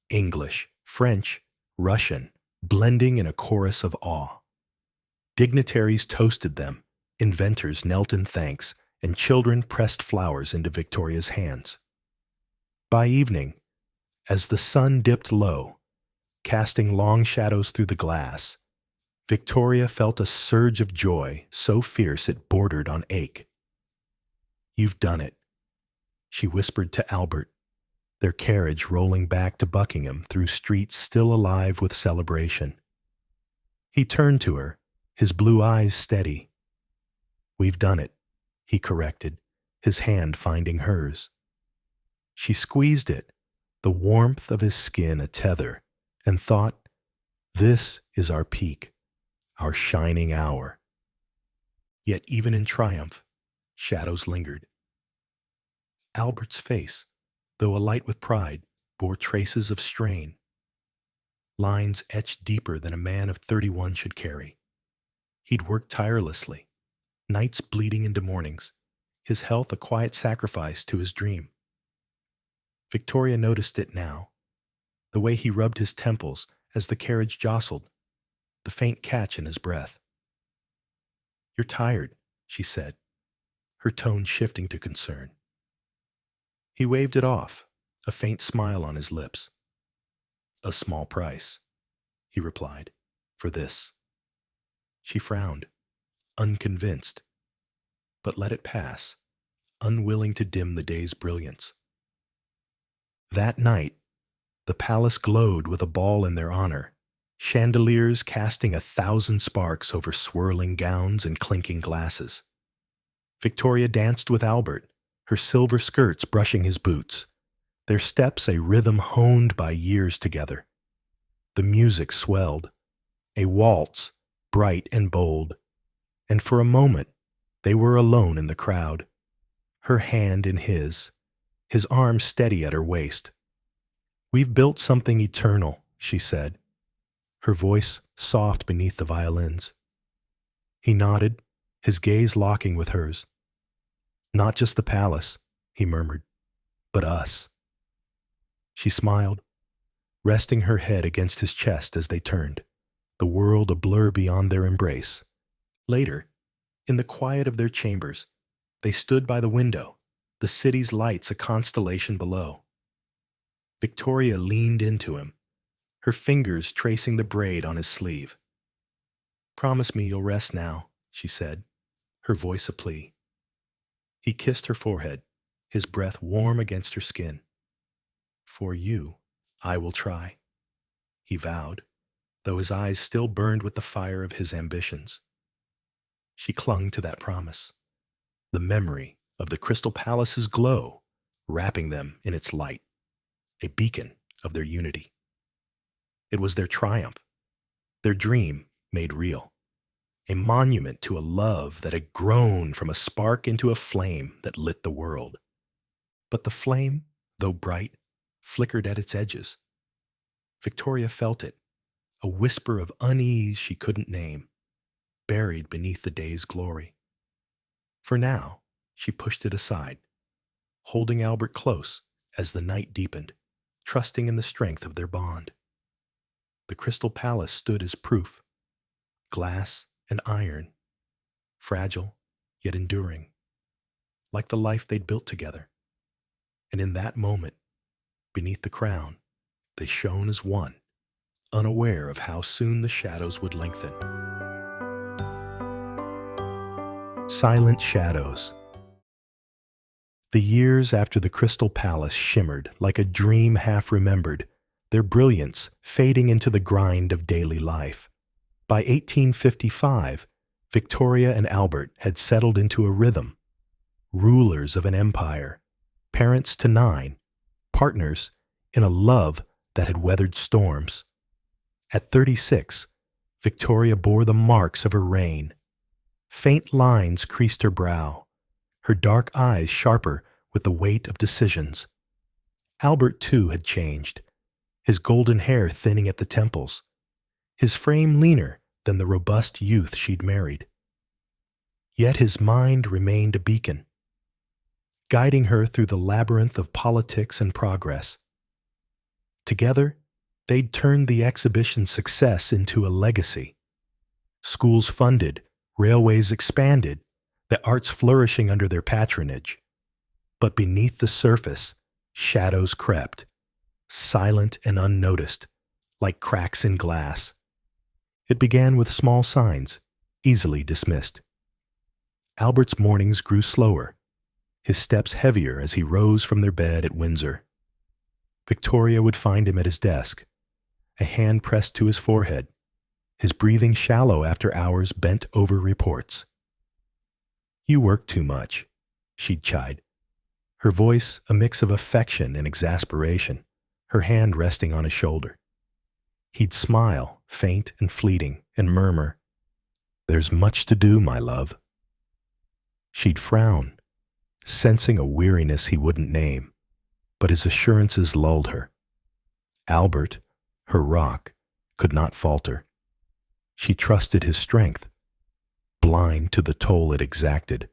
English, French, Russian, blending in a chorus of awe. Dignitaries toasted them, inventors knelt in thanks, and children pressed flowers into Victoria's hands. By evening, as the sun dipped low, casting long shadows through the glass, Victoria felt a surge of joy so fierce it bordered on ache. "You've done it," she whispered to Albert, their carriage rolling back to Buckingham through streets still alive with celebration. He turned to her, his blue eyes steady. "We've done it," he corrected, his hand finding hers. She squeezed it, the warmth of his skin a tether, and thought, "This is our peak, our shining hour." Yet even in triumph, shadows lingered. Albert's face, though alight with pride, bore traces of strain, lines etched deeper than a man of 31 should carry. He'd worked tirelessly, nights bleeding into mornings, his health a quiet sacrifice to his dream. Victoria noticed it now, the way he rubbed his temples as the carriage jostled, the faint catch in his breath. "You're tired," she said, her tone shifting to concern. He waved it off, a faint smile on his lips. "A small price," he replied, "for this." She frowned, unconvinced, but let it pass, unwilling to dim the day's brilliance. That night, the palace glowed with a ball in their honor, chandeliers casting 1,000 sparks over swirling gowns and clinking glasses. Victoria danced with Albert, her silver skirts brushing his boots, their steps a rhythm honed by years together. The music swelled, a waltz, bright and bold, and for a moment they were alone in the crowd, her hand in his arm steady at her waist. "We've built something eternal," she said, her voice soft beneath the violins. He nodded, his gaze locking with hers. "Not just the palace," he murmured, "but us." She smiled, resting her head against his chest as they turned, the world a blur beyond their embrace. Later, in the quiet of their chambers, they stood by the window, the city's lights a constellation below. Victoria leaned into him, her fingers tracing the braid on his sleeve. "Promise me you'll rest now," she said, her voice a plea. He kissed her forehead, his breath warm against her skin. "For you, I will try," he vowed, though his eyes still burned with the fire of his ambitions. She clung to that promise, the memory of the Crystal Palace's glow wrapping them in its light, a beacon of their unity. It was their triumph, their dream made real, a monument to a love that had grown from a spark into a flame that lit the world. But the flame, though bright, flickered at its edges. Victoria felt it, a whisper of unease she couldn't name, buried beneath the day's glory. For now, she pushed it aside, holding Albert close as the night deepened, trusting in the strength of their bond. The Crystal Palace stood as proof, glass and iron, fragile yet enduring, like the life they'd built together. And in that moment, beneath the crown, they shone as one, unaware of how soon the shadows would lengthen. Silent shadows. The years after the Crystal Palace shimmered like a dream half remembered, their brilliance fading into the grind of daily life. By 1855, Victoria and Albert had settled into a rhythm, rulers of an empire, parents to 9, partners in a love that had weathered storms. At 36, Victoria bore the marks of her reign. Faint lines creased her brow, her dark eyes sharper with the weight of decisions. Albert, too, had changed, his golden hair thinning at the temples, his frame leaner than the robust youth she'd married. Yet his mind remained a beacon, guiding her through the labyrinth of politics and progress. Together, they'd turned the exhibition's success into a legacy. Schools funded, railways expanded, the arts flourishing under their patronage. But beneath the surface, shadows crept, silent and unnoticed, like cracks in glass. It began with small signs, easily dismissed. Albert's mornings grew slower, his steps heavier as he rose from their bed at Windsor. Victoria would find him at his desk, a hand pressed to his forehead, his breathing shallow after hours bent over reports. "You work too much," she'd chide, her voice a mix of affection and exasperation, her hand resting on his shoulder. He'd smile, faint and fleeting, and murmur, "There's much to do, my love." She'd frown, sensing a weariness he wouldn't name, but his assurances lulled her. Albert, her rock, could not falter. She trusted his strength, blind to the toll it exacted.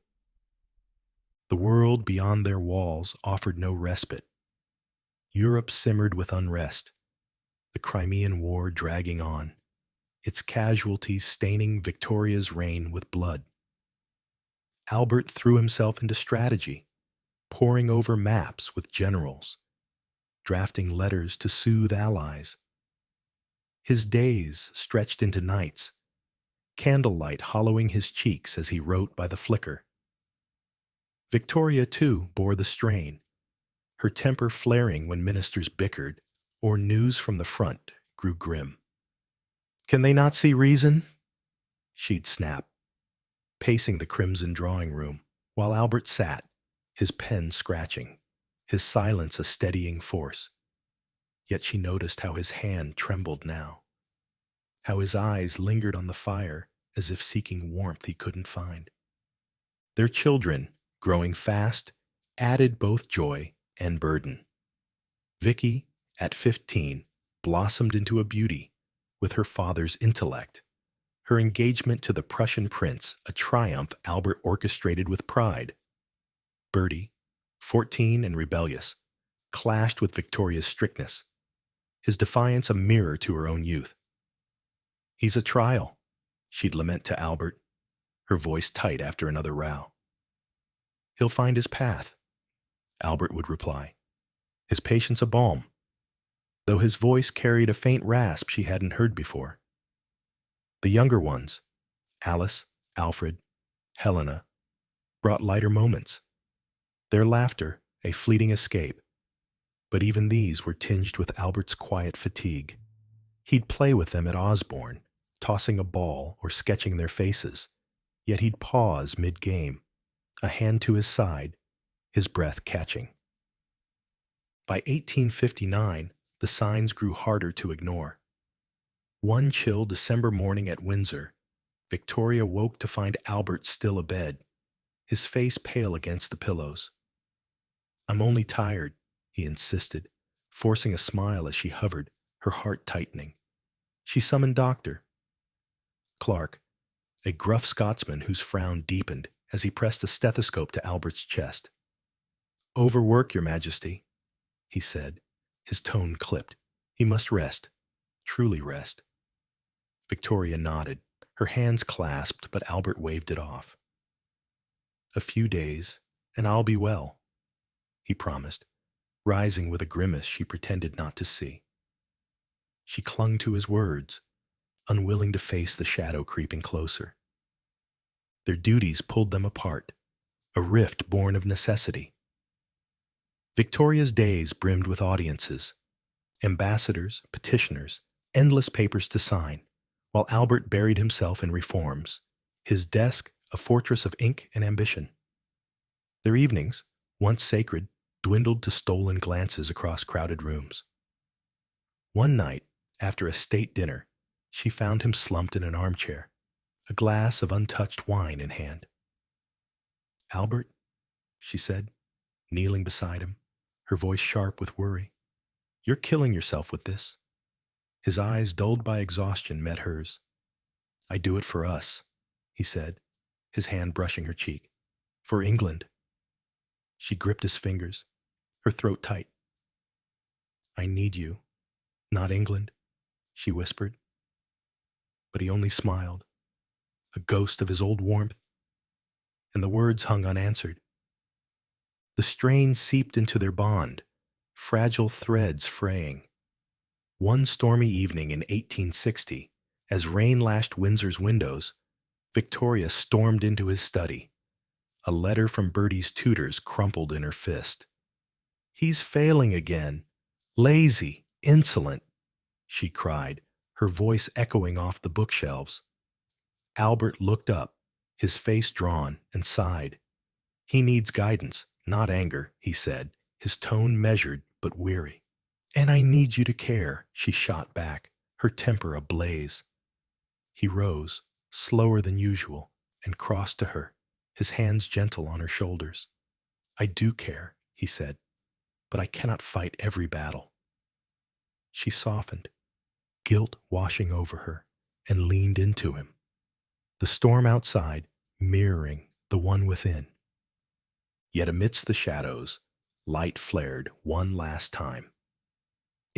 The world beyond their walls offered no respite. Europe simmered with unrest, the Crimean War dragging on, its casualties staining Victoria's reign with blood. Albert threw himself into strategy, poring over maps with generals, drafting letters to soothe allies. His days stretched into nights, candlelight hollowing his cheeks as he wrote by the flicker. Victoria, too, bore the strain, her temper flaring when ministers bickered or news from the front grew grim. "Can they not see reason?" she'd snap, pacing the crimson drawing room, while Albert sat, his pen scratching, his silence a steadying force. Yet she noticed how his hand trembled now, how his eyes lingered on the fire as if seeking warmth he couldn't find. Their children, growing fast, added both joy and burden. Vicky, at 15, blossomed into a beauty, with her father's intellect, her engagement to the Prussian prince a triumph Albert orchestrated with pride. Bertie, 14 and rebellious, clashed with Victoria's strictness, his defiance a mirror to her own youth. "He's a trial," she'd lament to Albert, her voice tight after another row. "He'll find his path," Albert would reply, his patience a balm, though his voice carried a faint rasp she hadn't heard before. The younger ones, Alice, Alfred, Helena, brought lighter moments, their laughter a fleeting escape, but even these were tinged with Albert's quiet fatigue. He'd play with them at Osborne, tossing a ball or sketching their faces, yet he'd pause mid-game, a hand to his side, his breath catching. By 1859, the signs grew harder to ignore. One chill December morning at Windsor, Victoria woke to find Albert still abed, his face pale against the pillows. "I'm only tired," he insisted, forcing a smile as she hovered, her heart tightening. She summoned Dr. Clark, a gruff Scotsman whose frown deepened as he pressed a stethoscope to Albert's chest. "Overwork, Your Majesty," he said, his tone clipped. He must rest, truly rest. Victoria nodded, her hands clasped, but Albert waved it off. "A few days, and I'll be well," he promised, rising with a grimace she pretended not to see. She clung to his words, unwilling to face the shadow creeping closer. Their duties pulled them apart, a rift born of necessity. Victoria's days brimmed with audiences, ambassadors, petitioners, endless papers to sign, while Albert buried himself in reforms, his desk a fortress of ink and ambition. Their evenings, once sacred, dwindled to stolen glances across crowded rooms. One night, after a state dinner, she found him slumped in an armchair, a glass of untouched wine in hand. "Albert," she said, kneeling beside him, her voice sharp with worry, "you're killing yourself with this." His eyes, dulled by exhaustion, met hers. "I do it for us," he said, his hand brushing her cheek. "For England." She gripped his fingers, her throat tight. "I need you, not England," she whispered. But he only smiled, a ghost of his old warmth, and the words hung unanswered. The strain seeped into their bond, fragile threads fraying. One stormy evening in 1860, as rain lashed Windsor's windows, Victoria stormed into his study. A letter from Bertie's tutors crumpled in her fist. "He's failing again. Lazy, insolent," she cried, her voice echoing off the bookshelves. Albert looked up, his face drawn, and sighed. "He needs guidance, not anger," he said, his tone measured but weary. And I need you to care, she shot back, her temper ablaze. He rose, slower than usual, and crossed to her, his hands gentle on her shoulders. I do care, he said, but I cannot fight every battle. She softened, guilt washing over her, and leaned into him, the storm outside mirroring the one within. Yet amidst the shadows, light flared one last time.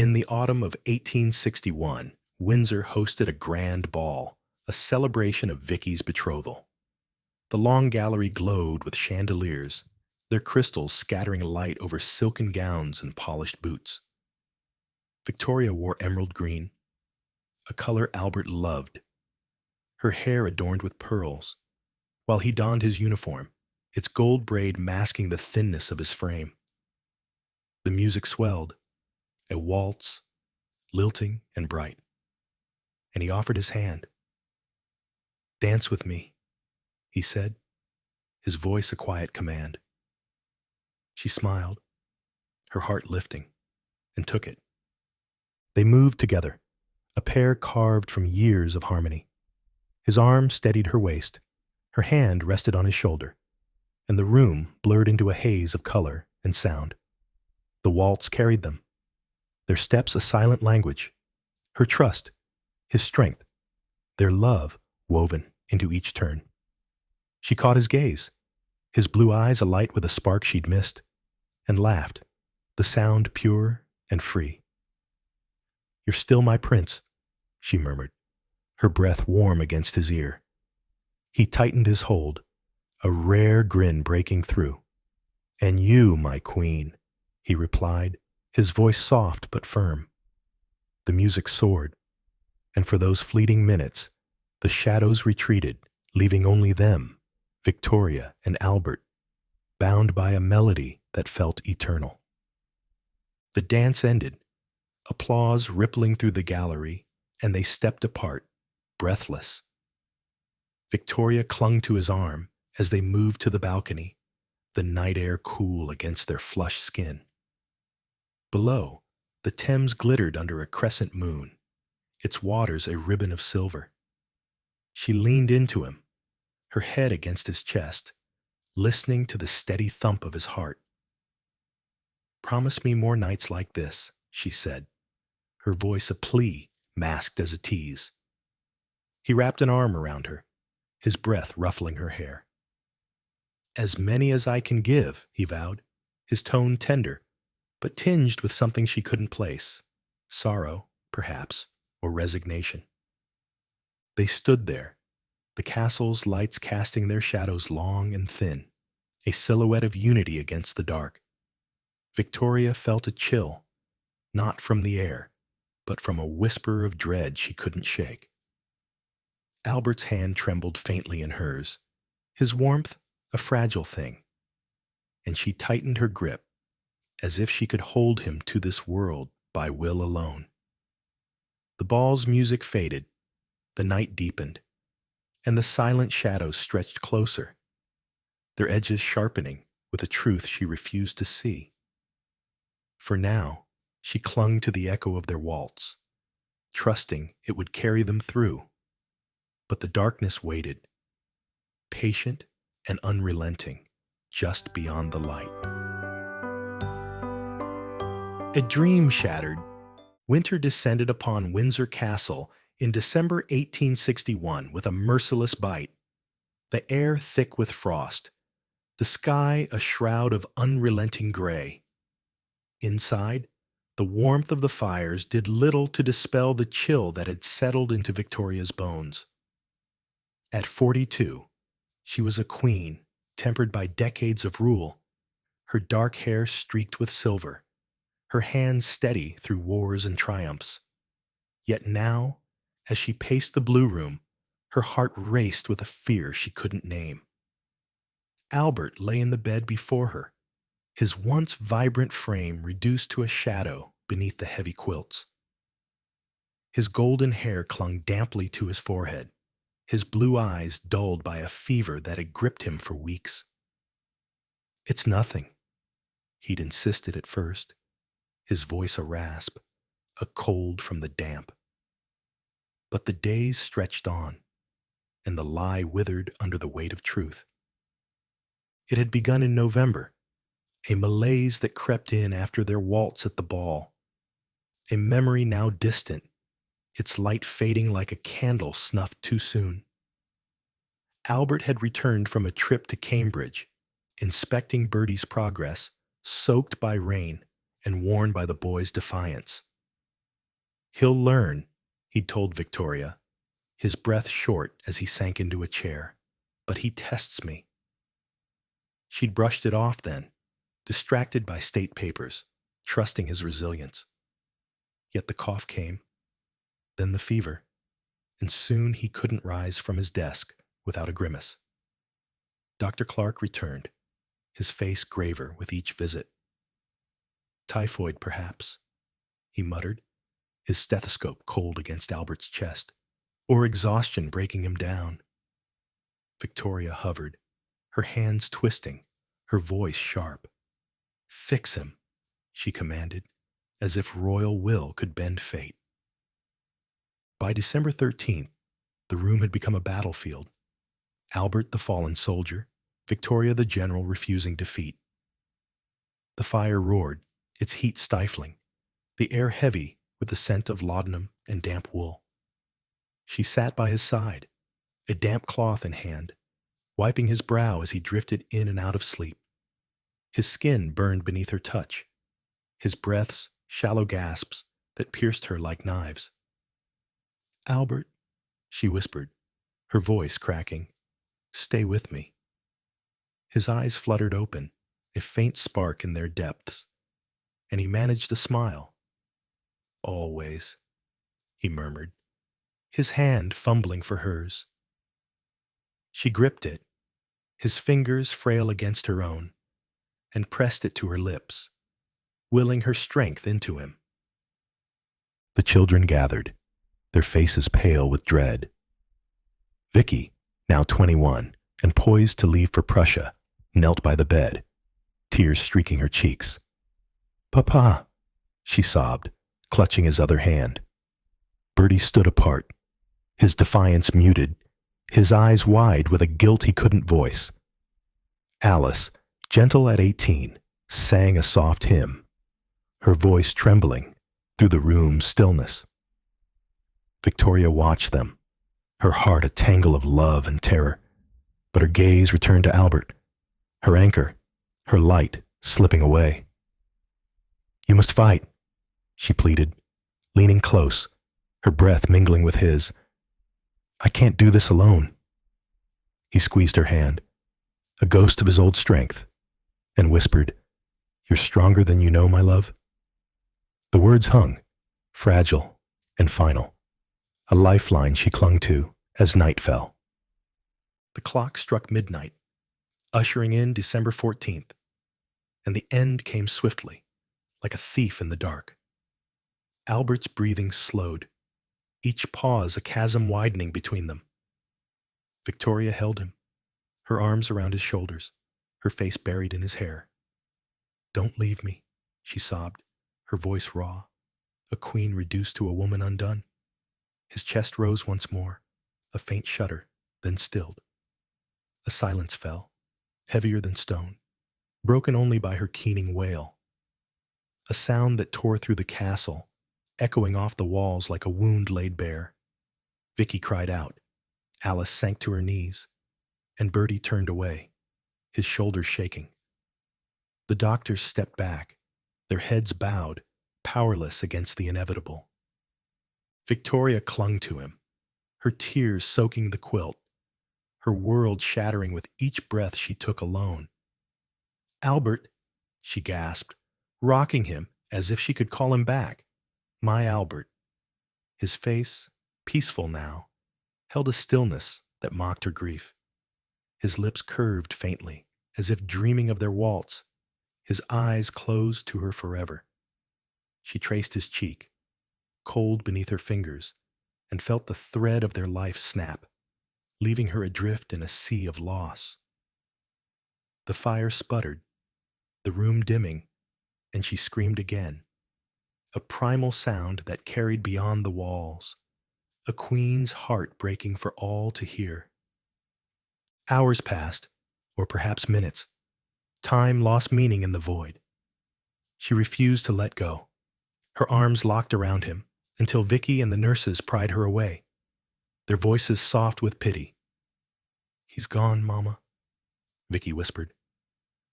In the autumn of 1861, Windsor hosted a grand ball, a celebration of Vicky's betrothal. The long gallery glowed with chandeliers, their crystals scattering light over silken gowns and polished boots. Victoria wore emerald green, a color Albert loved, her hair adorned with pearls, while he donned his uniform, its gold braid masking the thinness of his frame. The music swelled, a waltz, lilting and bright, and he offered his hand. Dance with me, he said, his voice a quiet command. She smiled, her heart lifting, and took it. They moved together, a pair carved from years of harmony. His arm steadied her waist, her hand rested on his shoulder, and the room blurred into a haze of color and sound. The waltz carried them, their steps a silent language, her trust, his strength, their love woven into each turn. She caught his gaze, his blue eyes alight with a spark she'd missed, and laughed, the sound pure and free. You're still my prince, she murmured, her breath warm against his ear. He tightened his hold, a rare grin breaking through. And you, my queen, he replied, his voice soft but firm. The music soared, and for those fleeting minutes, the shadows retreated, leaving only them, Victoria and Albert, bound by a melody that felt eternal. The dance ended, applause rippling through the gallery, and they stepped apart, breathless. Victoria clung to his arm as they moved to the balcony, the night air cool against their flushed skin. Below, the Thames glittered under a crescent moon, its waters a ribbon of silver. She leaned into him, her head against his chest, listening to the steady thump of his heart. Promise me more nights like this, she said, her voice a plea masked as a tease. He wrapped an arm around her, his breath ruffling her hair. As many as I can give, he vowed, his tone tender, but tinged with something she couldn't place, sorrow, perhaps, or resignation. They stood there, the castle's lights casting their shadows long and thin, a silhouette of unity against the dark. Victoria felt a chill, not from the air, but from a whisper of dread she couldn't shake. Albert's hand trembled faintly in hers, his warmth a fragile thing, and she tightened her grip, as if she could hold him to this world by will alone. The ball's music faded, the night deepened, and the silent shadows stretched closer, their edges sharpening with a truth she refused to see. For now, she clung to the echo of their waltz, trusting it would carry them through. But the darkness waited, patient and unrelenting, just beyond the light. A dream shattered. Winter descended upon Windsor Castle in December 1861 with a merciless bite, the air thick with frost, the sky a shroud of unrelenting gray. Inside, the warmth of the fires did little to dispel the chill that had settled into Victoria's bones. At 42, she was a queen, tempered by decades of rule, her dark hair streaked with silver, her hands steady through wars and triumphs. Yet now, as she paced the blue room, her heart raced with a fear she couldn't name. Albert lay in the bed before her, his once vibrant frame reduced to a shadow beneath the heavy quilts. His golden hair clung damply to his forehead, his blue eyes dulled by a fever that had gripped him for weeks. It's nothing, he'd insisted at first, his voice a rasp, a cold from the damp. But the days stretched on, and the lie withered under the weight of truth. It had begun in November, a malaise that crept in after their waltz at the ball, a memory now distant, its light fading like a candle snuffed too soon. Albert had returned from a trip to Cambridge, inspecting Bertie's progress, soaked by rain and worn by the boy's defiance. "He'll learn," he'd told Victoria, his breath short as he sank into a chair, "but he tests me." She'd brushed it off then, distracted by state papers, trusting his resilience. Yet the cough came, then the fever, and soon he couldn't rise from his desk without a grimace. Dr. Clark returned, his face graver with each visit. "Typhoid, perhaps," he muttered, his stethoscope cold against Albert's chest, "or exhaustion breaking him down." Victoria hovered, her hands twisting, her voice sharp. "Fix him," she commanded, as if royal will could bend fate. By December 13th, the room had become a battlefield. Albert the fallen soldier, Victoria the general refusing defeat. The fire roared, its heat stifling, the air heavy with the scent of laudanum and damp wool. She sat by his side, a damp cloth in hand, wiping his brow as he drifted in and out of sleep. His skin burned beneath her touch, his breaths shallow gasps that pierced her like knives. "Albert," she whispered, her voice cracking, "stay with me." His eyes fluttered open, a faint spark in their depths, and he managed a smile. "Always," he murmured, his hand fumbling for hers. She gripped it, his fingers frail against her own, and pressed it to her lips, willing her strength into him. The children gathered, their faces pale with dread. Vicky, now 21, and poised to leave for Prussia, knelt by the bed, tears streaking her cheeks. "Papa," she sobbed, clutching his other hand. Bertie stood apart, his defiance muted, his eyes wide with a guilt he couldn't voice. Alice, gentle at 18, sang a soft hymn, her voice trembling through the room's stillness. Victoria watched them, her heart a tangle of love and terror, but her gaze returned to Albert, her anchor, her light slipping away. "You must fight," she pleaded, leaning close, her breath mingling with his. "I can't do this alone." He squeezed her hand, a ghost of his old strength, and whispered, "You're stronger than you know, my love." The words hung, fragile and final, a lifeline she clung to as night fell. The clock struck midnight, ushering in December 14th, and the end came swiftly, like a thief in the dark. Albert's breathing slowed, each pause a chasm widening between them. Victoria held him, her arms around his shoulders, her face buried in his hair. "Don't leave me," she sobbed, her voice raw, a queen reduced to a woman undone. His chest rose once more, a faint shudder, then stilled. A silence fell, heavier than stone, broken only by her keening wail. A sound that tore through the castle, echoing off the walls like a wound laid bare. Vicky cried out, Alice sank to her knees, and Bertie turned away, his shoulders shaking. The doctors stepped back, their heads bowed, powerless against the inevitable. Victoria clung to him, her tears soaking the quilt, her world shattering with each breath she took alone. "Albert," she gasped, rocking him as if she could call him back. My Albert. His face, peaceful now, held a stillness that mocked her grief. His lips curved faintly, as if dreaming of their waltz, his eyes closed to her forever. She traced his cheek, cold beneath her fingers, and felt the thread of their life snap, leaving her adrift in a sea of loss. The fire sputtered, the room dimming, and she screamed again, a primal sound that carried beyond the walls, a queen's heart breaking for all to hear. Hours passed, or perhaps minutes. Time lost meaning in the void. She refused to let go. Her arms locked around him until Vicky and the nurses pried her away, their voices soft with pity. "He's gone, Mama," Vicky whispered,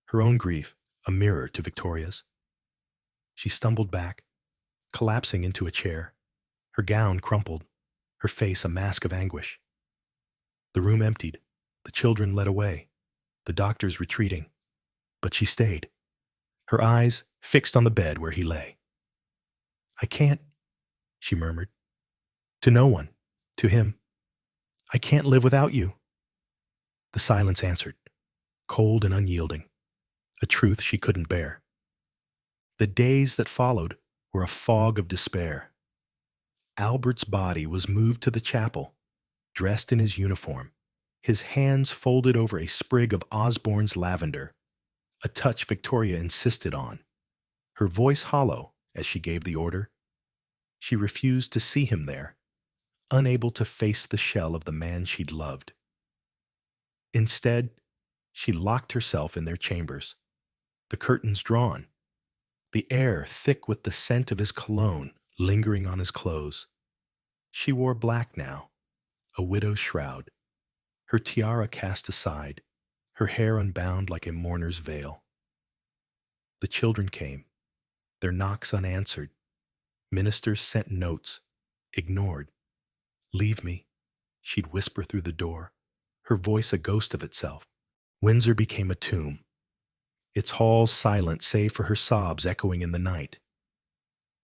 her own grief a mirror to Victoria's. She stumbled back, collapsing into a chair, her gown crumpled, her face a mask of anguish. The room emptied, the children led away, the doctors retreating, but she stayed, her eyes fixed on the bed where he lay. "I can't," she murmured. "To no one, to him. I can't live without you." The silence answered, cold and unyielding, a truth she couldn't bear. The days that followed were a fog of despair. Albert's body was moved to the chapel, dressed in his uniform, his hands folded over a sprig of Osborne's lavender, a touch Victoria insisted on, her voice hollow as she gave the order. She refused to see him there, unable to face the shell of the man she'd loved. Instead, she locked herself in their chambers, the curtains drawn, the air thick with the scent of his cologne lingering on his clothes. She wore black now, a widow's shroud, her tiara cast aside, her hair unbound like a mourner's veil. The children came, their knocks unanswered. Ministers sent notes, ignored. "Leave me," she'd whisper through the door, her voice a ghost of itself. Windsor became a tomb, its halls silent save for her sobs echoing in the night.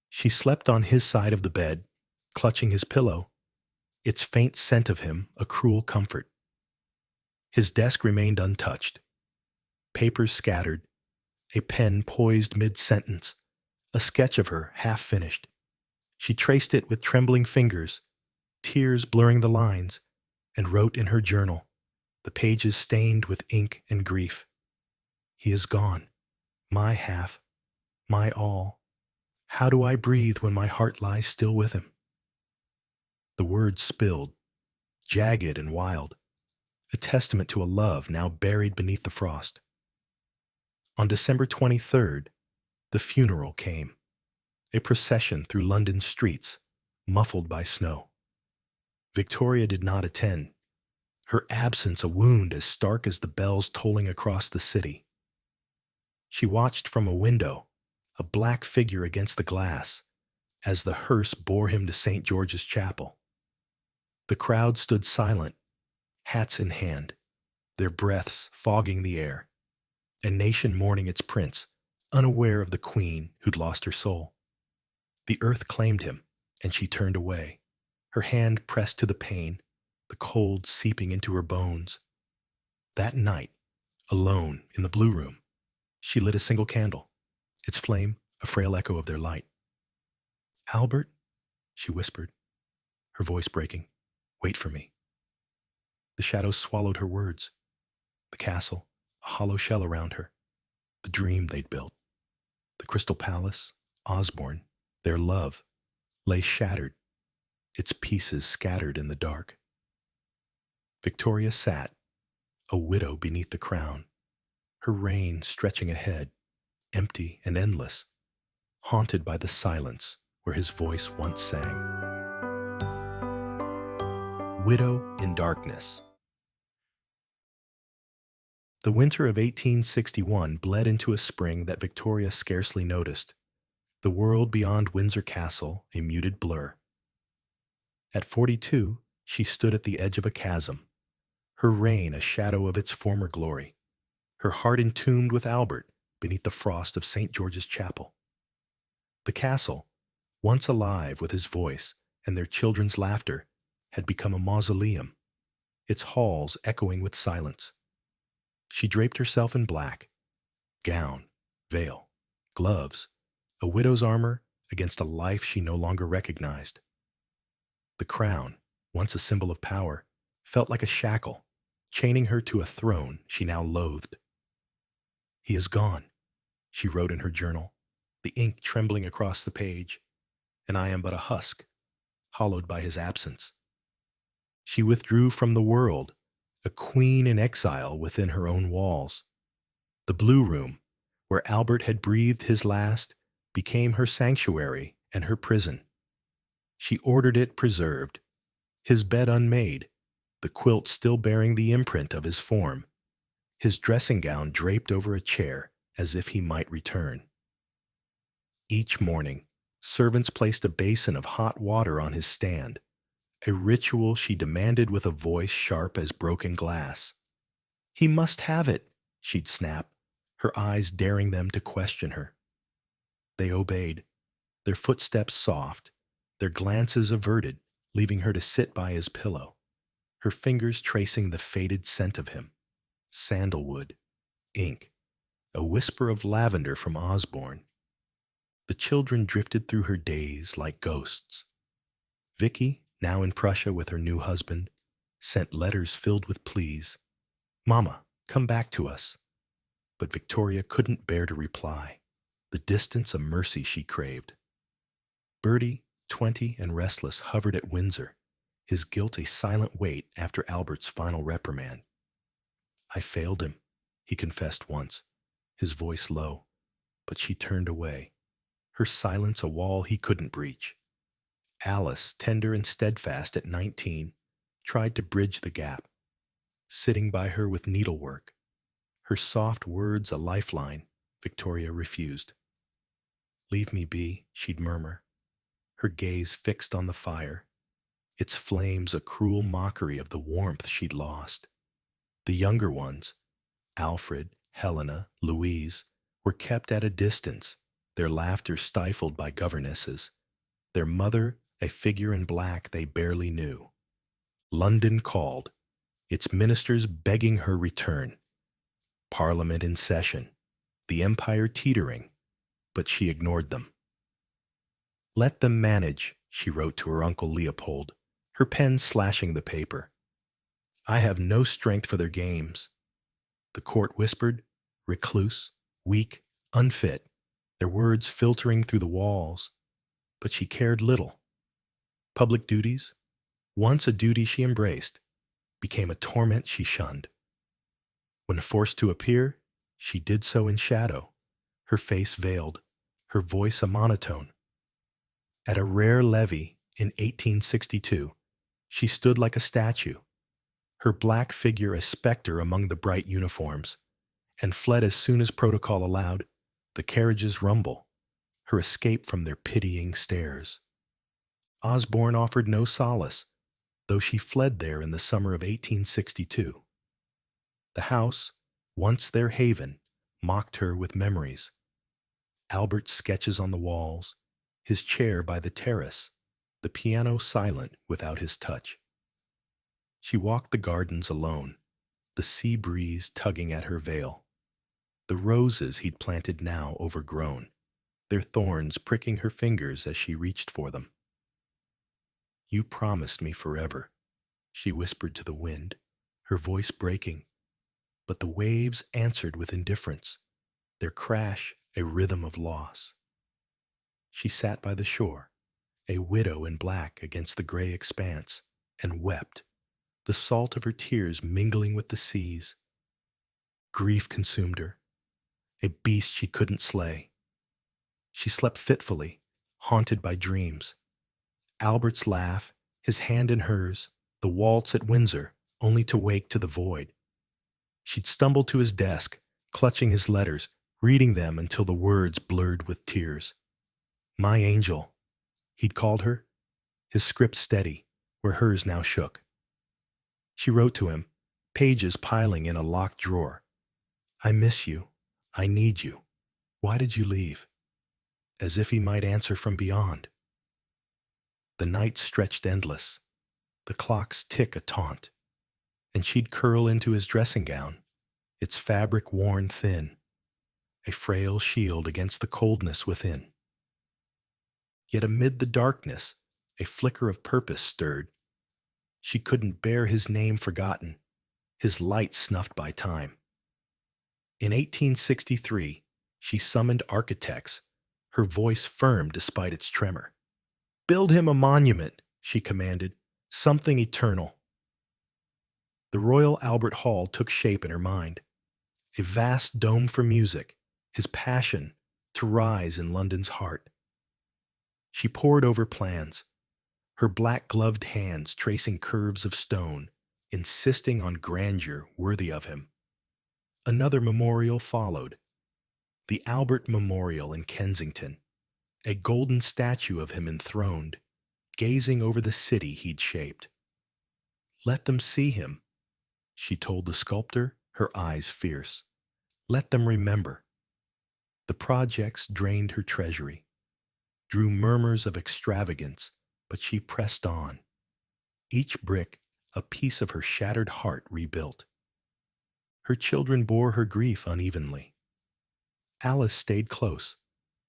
She slept on his side of the bed, clutching his pillow, its faint scent of him a cruel comfort. His desk remained untouched, papers scattered, a pen poised mid-sentence, a sketch of her half finished. She traced it with trembling fingers, tears blurring the lines, and wrote in her journal, the pages stained with ink and grief. "He is gone, my half, my all. How do I breathe when my heart lies still with him?" The words spilled, jagged and wild, a testament to a love now buried beneath the frost. On December 23rd, the funeral came, a procession through London's streets, muffled by snow. Victoria did not attend, her absence a wound as stark as the bells tolling across the city. She watched from a window, a black figure against the glass, as the hearse bore him to St. George's Chapel. The crowd stood silent, hats in hand, their breaths fogging the air, a nation mourning its prince, unaware of the queen who'd lost her soul. The earth claimed him, and she turned away, her hand pressed to the pane, the cold seeping into her bones. That night, alone in the blue room, she lit a single candle, its flame a frail echo of their light. "Albert," she whispered, her voice breaking, "wait for me." The shadows swallowed her words. The castle, a hollow shell around her, the dream they'd built. The Crystal Palace, Osborne, their love, lay shattered, its pieces scattered in the dark. Victoria sat, a widow beneath the crown, her reign stretching ahead, empty and endless, haunted by the silence where his voice once sang. Widow in Darkness. The winter of 1861 bled into a spring that Victoria scarcely noticed, the world beyond Windsor Castle a muted blur. At 42, she stood at the edge of a chasm, her reign a shadow of its former glory, her heart entombed with Albert beneath the frost of St. George's Chapel. The castle, once alive with his voice and their children's laughter, had become a mausoleum, its halls echoing with silence. She draped herself in black, gown, veil, gloves, a widow's armor against a life she no longer recognized. The crown, once a symbol of power, felt like a shackle, chaining her to a throne she now loathed. "He is gone," she wrote in her journal, the ink trembling across the page. and I am but a husk, hollowed by his absence. She withdrew from the world, a queen in exile within her own walls. The Blue Room, where Albert had breathed his last, became her sanctuary and her prison. She ordered it preserved, his bed unmade, the quilt still bearing the imprint of his form, his dressing gown draped over a chair as if he might return. Each morning, servants placed a basin of hot water on his stand, a ritual she demanded with a voice sharp as broken glass. "He must have it," she'd snap, her eyes daring them to question her. They obeyed, their footsteps soft, their glances averted, leaving her to sit by his pillow, her fingers tracing the faded scent of him, sandalwood, ink, a whisper of lavender from Osborne. The children drifted through her days like ghosts. Vicky, now in Prussia with her new husband, sent letters filled with pleas. "Mama, come back to us." But Victoria couldn't bear to reply, the distance a mercy she craved. Bertie, 20 and restless, hovered at Windsor, his guilt a silent weight after Albert's final reprimand. "I failed him," he confessed once, his voice low, but she turned away, her silence a wall he couldn't breach. Alice, tender and steadfast at 19, tried to bridge the gap, sitting by her with needlework. Her soft words a lifeline, Victoria refused. "Leave me be," she'd murmur, her gaze fixed on the fire, its flames a cruel mockery of the warmth she'd lost. The younger ones, Alfred, Helena, Louise, were kept at a distance, their laughter stifled by governesses, their mother a figure in black they barely knew. London called, its ministers begging her return. Parliament in session, the empire teetering, but she ignored them. "Let them manage," she wrote to her uncle Leopold, her pen slashing the paper. "I have no strength for their games." The court whispered, recluse, weak, unfit, their words filtering through the walls. But she cared little. Public duties, once a duty she embraced, became a torment she shunned. When forced to appear, she did so in shadow, her face veiled, her voice a monotone. At a rare levee in 1862, she stood like a statue, her black figure a specter among the bright uniforms, and fled as soon as protocol allowed, the carriages rumble, her escape from their pitying stares. Osborne offered no solace, though she fled there in the summer of 1862. The house, once their haven, mocked her with memories. Albert's sketches on the walls, his chair by the terrace, the piano silent without his touch. She walked the gardens alone, the sea breeze tugging at her veil. The roses he'd planted now overgrown, their thorns pricking her fingers as she reached for them. "You promised me forever," she whispered to the wind, her voice breaking, but the waves answered with indifference, their crash a rhythm of loss. She sat by the shore, a widow in black against the gray expanse, and wept, the salt of her tears mingling with the seas. Grief consumed her, a beast she couldn't slay. She slept fitfully, haunted by dreams. Albert's laugh, his hand in hers, the waltz at Windsor, only to wake to the void. She'd stumble to his desk, clutching his letters, reading them until the words blurred with tears. "My angel," he'd called her, his script steady, where hers now shook. She wrote to him, pages piling in a locked drawer. "I miss you. I need you. Why did you leave?" As if he might answer from beyond. The night stretched endless, the clock's tick a taunt, and she'd curl into his dressing gown, its fabric worn thin, a frail shield against the coldness within. Yet amid the darkness, a flicker of purpose stirred. She couldn't bear his name forgotten, his light snuffed by time. In 1863, she summoned architects, her voice firm despite its tremor. Build him a monument, she commanded, something eternal. The Royal Albert Hall took shape in her mind, a vast dome for music, his passion to rise in London's heart. She pored over plans, her black-gloved hands tracing curves of stone, insisting on grandeur worthy of him. Another memorial followed, the Albert Memorial in Kensington, a golden statue of him enthroned, gazing over the city he'd shaped. Let them see him, she told the sculptor, her eyes fierce. Let them remember. The projects drained her treasury, drew murmurs of extravagance, but she pressed on, each brick a piece of her shattered heart rebuilt. Her children bore her grief unevenly. Alice stayed close,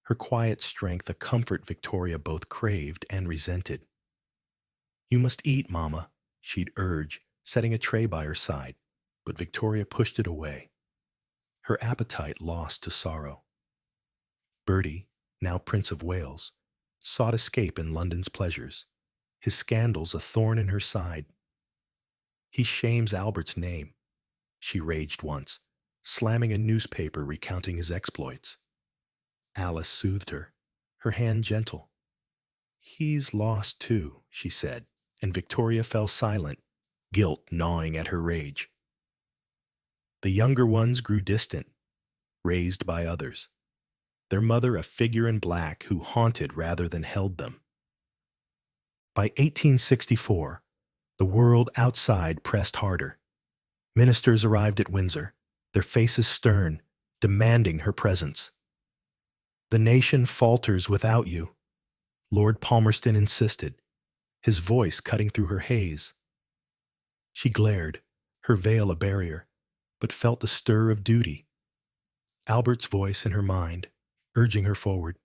her quiet strength a comfort Victoria both craved and resented. You must eat, Mama, she'd urge, setting a tray by her side, but Victoria pushed it away, her appetite lost to sorrow. Bertie, now Prince of Wales, sought escape in London's pleasures, his scandals a thorn in her side. He shames Albert's name, she raged once, slamming a newspaper recounting his exploits. Alice soothed her hand gentle. He's lost too, she said, and Victoria fell silent, guilt gnawing at her rage. The younger ones grew distant, raised by others, their mother a figure in black who haunted rather than held them. By 1864, the world outside pressed harder. Ministers arrived at Windsor, their faces stern, demanding her presence. The nation falters without you, Lord Palmerston insisted, his voice cutting through her haze. She glared, her veil a barrier, but felt the stir of duty. Albert's voice in her mind, urging her forward.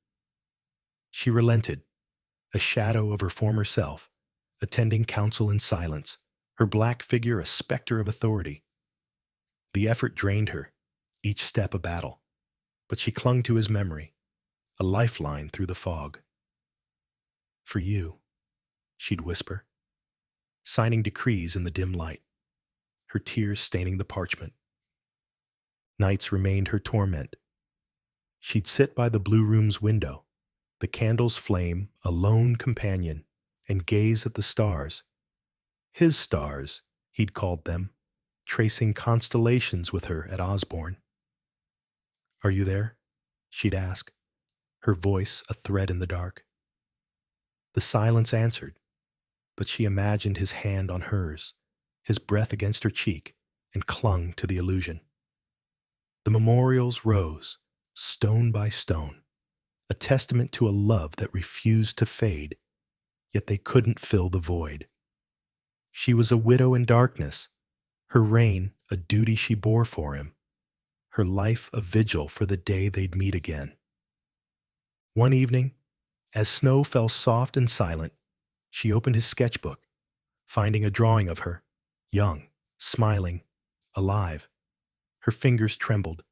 She relented, a shadow of her former self, attending council in silence, her black figure a specter of authority. The effort drained her, each step a battle, but she clung to his memory, a lifeline through the fog. For you, she'd whisper, signing decrees in the dim light, her tears staining the parchment. Nights remained her torment. She'd sit by the blue room's window, the candle's flame a lone companion, and gaze at the stars. His stars, he'd called them, tracing constellations with her at Osborne. Are you there? She'd ask, her voice a thread in the dark. The silence answered, but she imagined his hand on hers, his breath against her cheek, and clung to the illusion. The memorials rose, stone by stone, a testament to a love that refused to fade, yet they couldn't fill the void. She was a widow in darkness, her reign a duty she bore for him, her life a vigil for the day they'd meet again. One evening, as snow fell soft and silent, she opened his sketchbook, finding a drawing of her, young, smiling, alive. Her fingers trembled,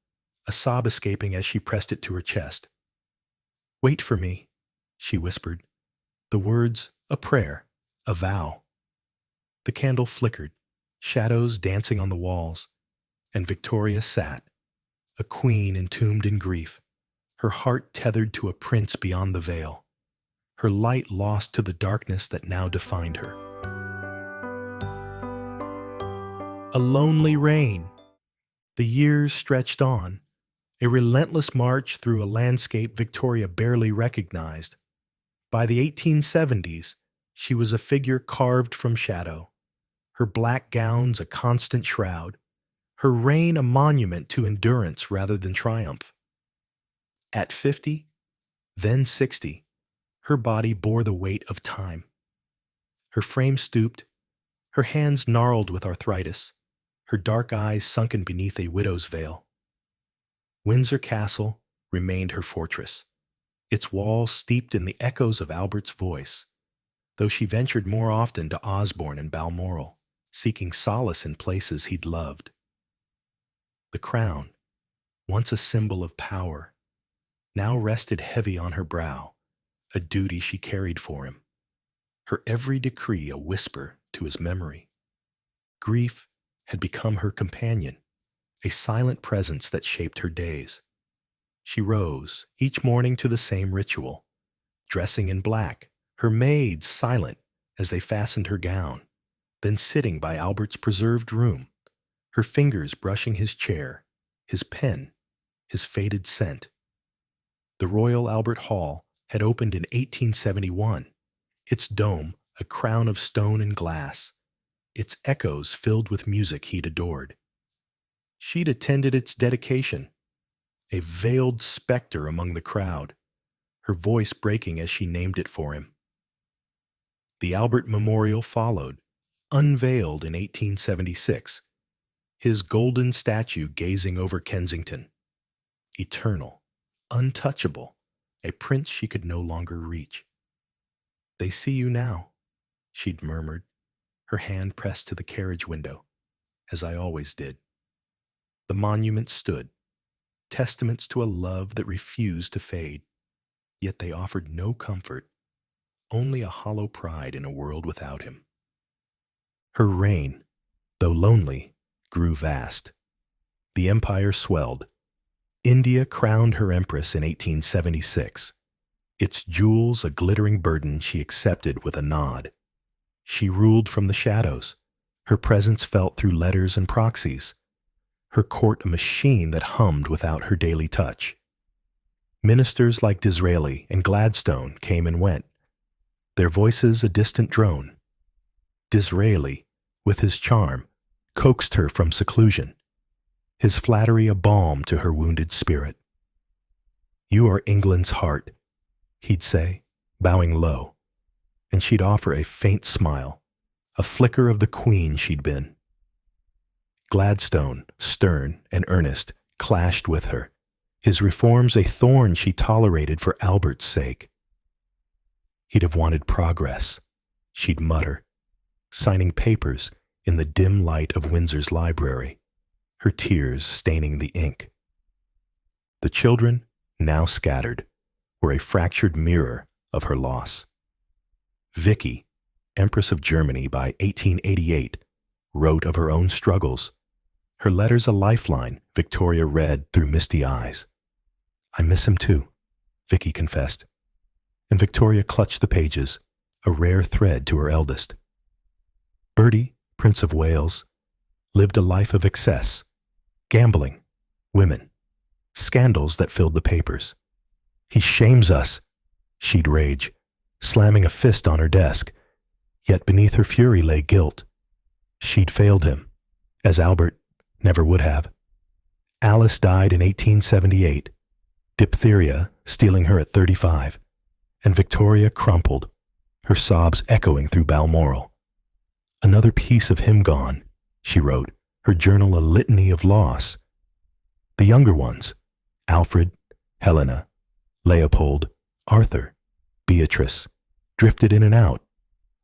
a sob escaping as she pressed it to her chest. Wait for me, she whispered, the words a prayer, a vow. The candle flickered, shadows dancing on the walls, and Victoria sat, a queen entombed in grief, her heart tethered to a prince beyond the veil, her light lost to the darkness that now defined her. A lonely reign. The years stretched on, a relentless march through a landscape Victoria barely recognized. By the 1870s, she was a figure carved from shadow, her black gowns a constant shroud, her reign a monument to endurance rather than triumph. At 50, then 60, her body bore the weight of time. Her frame stooped, her hands gnarled with arthritis, her dark eyes sunken beneath a widow's veil. Windsor Castle remained her fortress, its walls steeped in the echoes of Albert's voice, though she ventured more often to Osborne and Balmoral, seeking solace in places he'd loved. The crown, once a symbol of power, now rested heavy on her brow, a duty she carried for him. her every decree a whisper to his memory. Grief had become her companion, a silent presence that shaped her days. She rose each morning to the same ritual, dressing in black, her maids silent as they fastened her gown, then sitting by Albert's preserved room, her fingers brushing his chair, his pen, his faded scent. The Royal Albert Hall had opened in 1871, its dome a crown of stone and glass, its echoes filled with music he'd adored. She'd attended its dedication, a veiled specter among the crowd, her voice breaking as she named it for him. The Albert Memorial followed, unveiled in 1876, his golden statue gazing over Kensington. Eternal, untouchable, a prince she could no longer reach. "They see you now," she'd murmured, her hand pressed to the carriage window, "as I always did." The monument stood, testaments to a love that refused to fade, yet they offered no comfort, only a hollow pride in a world without him. Her reign, though lonely, grew vast. The empire swelled. India crowned her empress in 1876, its jewels a glittering burden she accepted with a nod. She ruled from the shadows, her presence felt through letters and proxies, her court a machine that hummed without her daily touch. Ministers like Disraeli and Gladstone came and went, their voices a distant drone. Disraeli, with his charm, coaxed her from seclusion, his flattery a balm to her wounded spirit. "You are England's heart," he'd say, bowing low, and she'd offer a faint smile, a flicker of the queen she'd been. Gladstone, stern and earnest, clashed with her, his reforms a thorn she tolerated for Albert's sake. He'd have wanted progress, she'd mutter, signing papers in the dim light of Windsor's library, her tears staining the ink. The children, now scattered, were a fractured mirror of her loss. Vicky, Empress of Germany by 1888, wrote of her own struggles, her letters a lifeline Victoria read through misty eyes. "I miss him too," Vicky confessed, and Victoria clutched the pages, a rare thread to her eldest. Bertie, Prince of Wales, lived a life of excess, gambling, women, scandals that filled the papers. "He shames us," she'd rage, slamming a fist on her desk, yet beneath her fury lay guilt. She'd failed him, as Albert never would have. Alice died in 1878, diphtheria stealing her at 35, and Victoria crumpled, her sobs echoing through Balmoral. "Another piece of him gone," she wrote, her journal a litany of loss. The younger ones, Alfred, Helena, Leopold, Arthur, Beatrice, drifted in and out,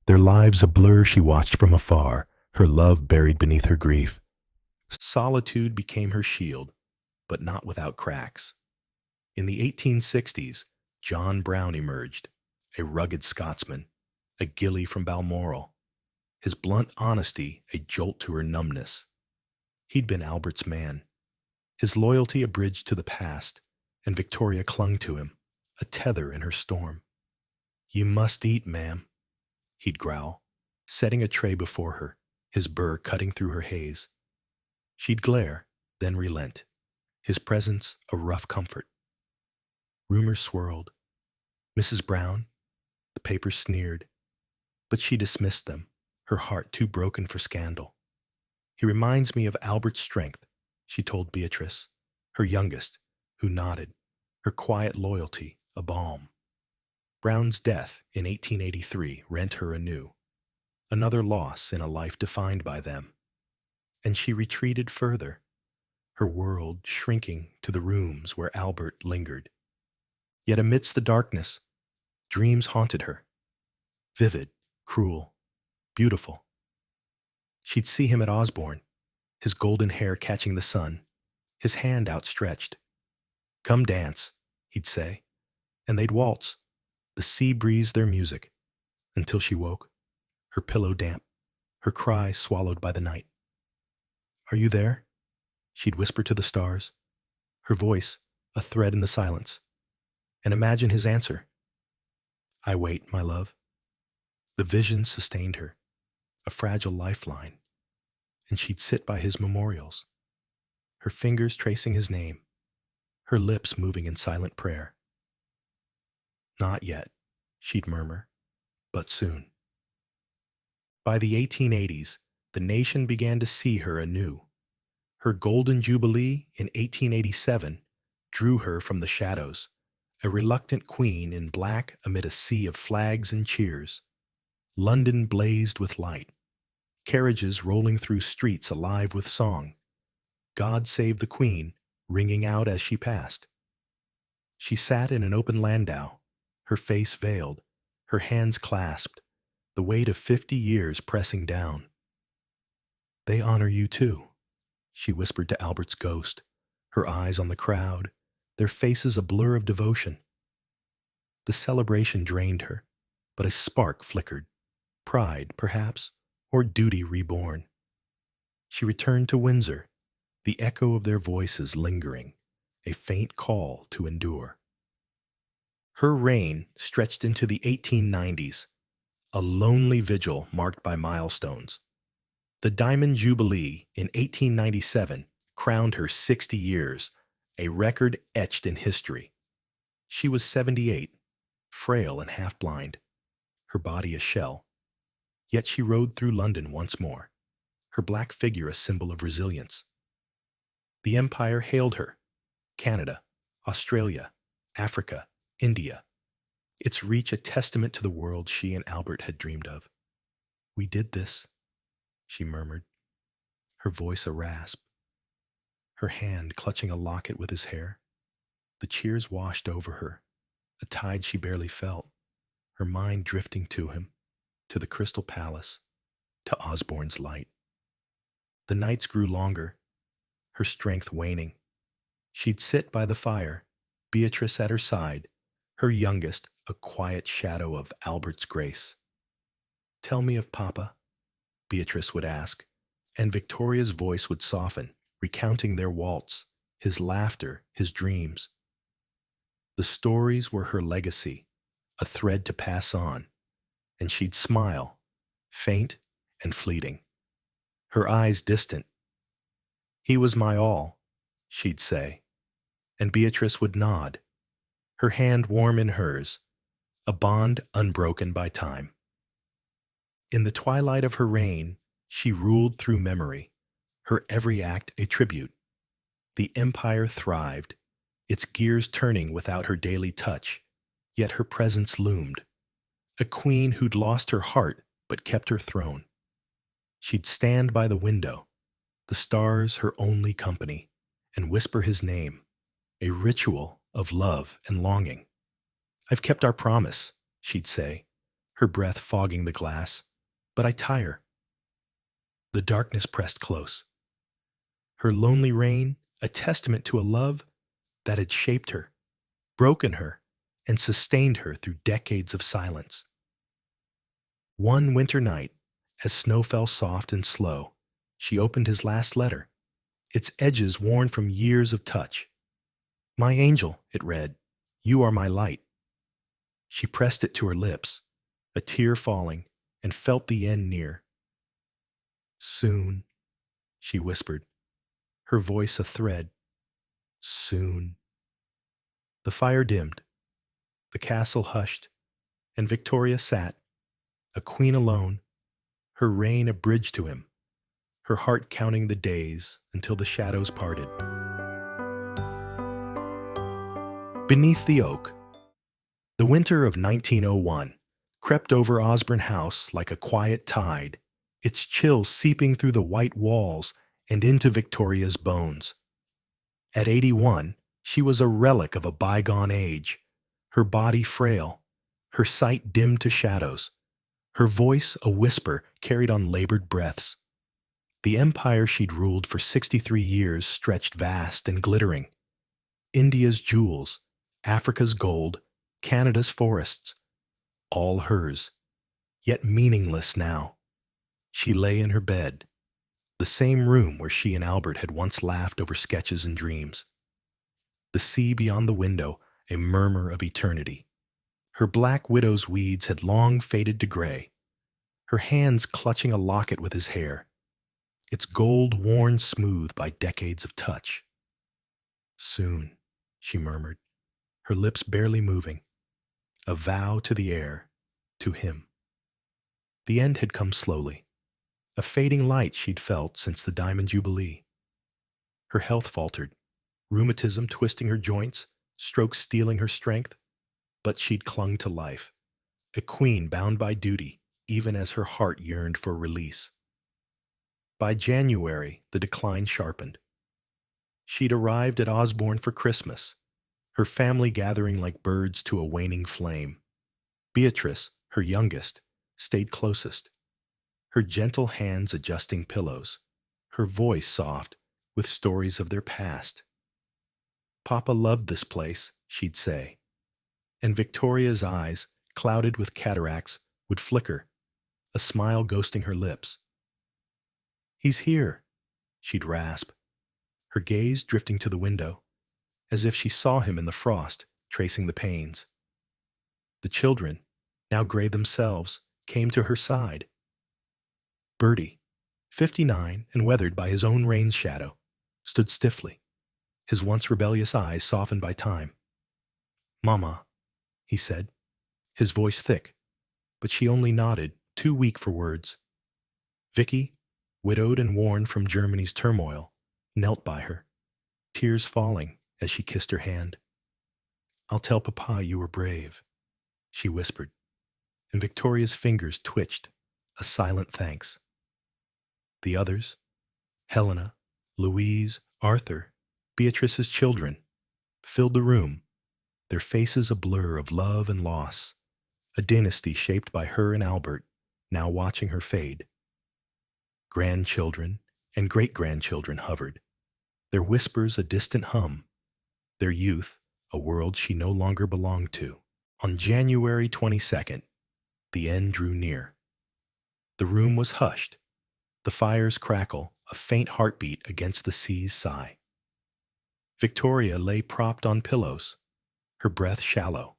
their lives a blur she watched from afar, her love buried beneath her grief. Solitude became her shield, but not without cracks. In the 1860s, John Brown emerged, a rugged Scotsman, a gillie from Balmoral, his blunt honesty a jolt to her numbness. He'd been Albert's man, his loyalty a bridge to the past, and Victoria clung to him, a tether in her storm. "You must eat, ma'am," he'd growl, setting a tray before her, his burr cutting through her haze. She'd glare, then relent, his presence a rough comfort. Rumors swirled. Mrs. Brown, the papers sneered, but she dismissed them, her heart too broken for scandal. "He reminds me of Albert's strength," she told Beatrice, her youngest, who nodded, her quiet loyalty a balm. Brown's death in 1883 rent her anew, another loss in a life defined by them. And she retreated further, her world shrinking to the rooms where Albert lingered. Yet amidst the darkness, dreams haunted her, vivid, cruel, beautiful. She'd see him at Osborne, his golden hair catching the sun, his hand outstretched. "Come dance," he'd say, and they'd waltz, the sea breeze their music. until she woke, her pillow damp, her cry swallowed by the night. "Are you there?" she'd whisper to the stars, her voice a thread in the silence, and imagine his answer. "I wait, my love." The vision sustained her, a fragile lifeline, and she'd sit by his memorials, her fingers tracing his name, her lips moving in silent prayer. "Not yet," she'd murmur, "but soon." By the 1880s, the nation began to see her anew. Her golden jubilee in 1887 drew her from the shadows, a reluctant queen in black amid a sea of flags and cheers. London blazed with light, carriages rolling through streets alive with song. "God Save the Queen" ringing out as she passed. She sat in an open landau, her face veiled, her hands clasped, the weight of 50 years pressing down. "They honor you too," she whispered to Albert's ghost, her eyes on the crowd, their faces a blur of devotion. The celebration drained her, but a spark flickered. Pride, perhaps, or duty reborn. She returned to Windsor, the echo of their voices lingering, a faint call to endure. Her reign stretched into the 1890s, a lonely vigil marked by milestones. The Diamond Jubilee in 1897 crowned her 60 years, a record etched in history. She was 78, frail and half-blind, her body a shell. Yet she rode through London once more, her black figure a symbol of resilience. The Empire hailed her, Canada, Australia, Africa, India, its reach a testament to the world she and Albert had dreamed of. "We did this," she murmured, her voice a rasp, her hand clutching a locket with his hair. The cheers washed over her, a tide she barely felt, her mind drifting to him, to the Crystal Palace, to Osborne's light. The nights grew longer, her strength waning. She'd sit by the fire, Beatrice at her side, her youngest a quiet shadow of Albert's grace. "Tell me of Papa," Beatrice would ask, and Victoria's voice would soften, recounting their waltz, his laughter, his dreams. The stories were her legacy, a thread to pass on, and she'd smile, faint and fleeting, her eyes distant. "He was my all," she'd say, and Beatrice would nod, her hand warm in hers, a bond unbroken by time. In the twilight of her reign, she ruled through memory, her every act a tribute. The empire thrived, its gears turning without her daily touch, yet her presence loomed. A queen who'd lost her heart but kept her throne. She'd stand by the window, the stars her only company, and whisper his name, a ritual of love and longing. "I've kept our promise," she'd say, her breath fogging the glass, "but I tire." The darkness pressed close. Her lonely reign, a testament to a love that had shaped her, broken her, and sustained her through decades of silence. One winter night, as snow fell soft and slow, she opened his last letter, its edges worn from years of touch. "My angel," it read, "you are my light." She pressed it to her lips, a tear falling, and felt the end near. "Soon," she whispered, her voice a thread. "Soon." The fire dimmed, the castle hushed, and Victoria sat, a queen alone, her reign a bridge to him, her heart counting the days until the shadows parted. Beneath the Oak. The winter of 1901 crept over Osborne House like a quiet tide, its chill seeping through the white walls and into Victoria's bones. At 81, she was a relic of a bygone age, her body frail, her sight dimmed to shadows, her voice a whisper carried on labored breaths. The empire she'd ruled for 63 years stretched vast and glittering. India's jewels, Africa's gold, Canada's forests, all hers. yet meaningless now. She lay in her bed, the same room where she and Albert had once laughed over sketches and dreams. The sea beyond the window, a murmur of eternity. Her black widow's weeds had long faded to gray, her hands clutching a locket with his hair, its gold worn smooth by decades of touch. Soon, she murmured, her lips barely moving, a vow to the air, to him. The end had come slowly, a fading light she'd felt since the Diamond Jubilee. Her health faltered, rheumatism twisting her joints, strokes stealing her strength, but she'd clung to life, a queen bound by duty, even as her heart yearned for release. By January, the decline sharpened. She'd arrived at Osborne for Christmas, her family gathering like birds to a waning flame. Beatrice, her youngest, stayed closest, her gentle hands adjusting pillows, her voice soft with stories of their past. "Papa loved this place," she'd say, and Victoria's eyes, clouded with cataracts, would flicker, a smile ghosting her lips. "He's here," she'd rasp, her gaze drifting to the window, as if she saw him in the frost, tracing the panes. The children, now gray themselves, came to her side. Bertie, 59 and weathered by his own rain shadow, stood stiffly, his once rebellious eyes softened by time. "Mama," he said, his voice thick, but she only nodded, too weak for words. Vicky, widowed and worn from Germany's turmoil, knelt by her, tears falling as she kissed her hand. "I'll tell Papa you were brave," she whispered, and Victoria's fingers twitched, a silent thanks. The others, Helena, Louise, Arthur, Beatrice's children, filled the room, their faces a blur of love and loss, a dynasty shaped by her and Albert, now watching her fade. Grandchildren and great-grandchildren hovered, their whispers a distant hum, their youth a world she no longer belonged to. On January 22nd, the end drew near. The room was hushed, the fire's crackle a faint heartbeat against the sea's sigh. Victoria lay propped on pillows, her breath shallow,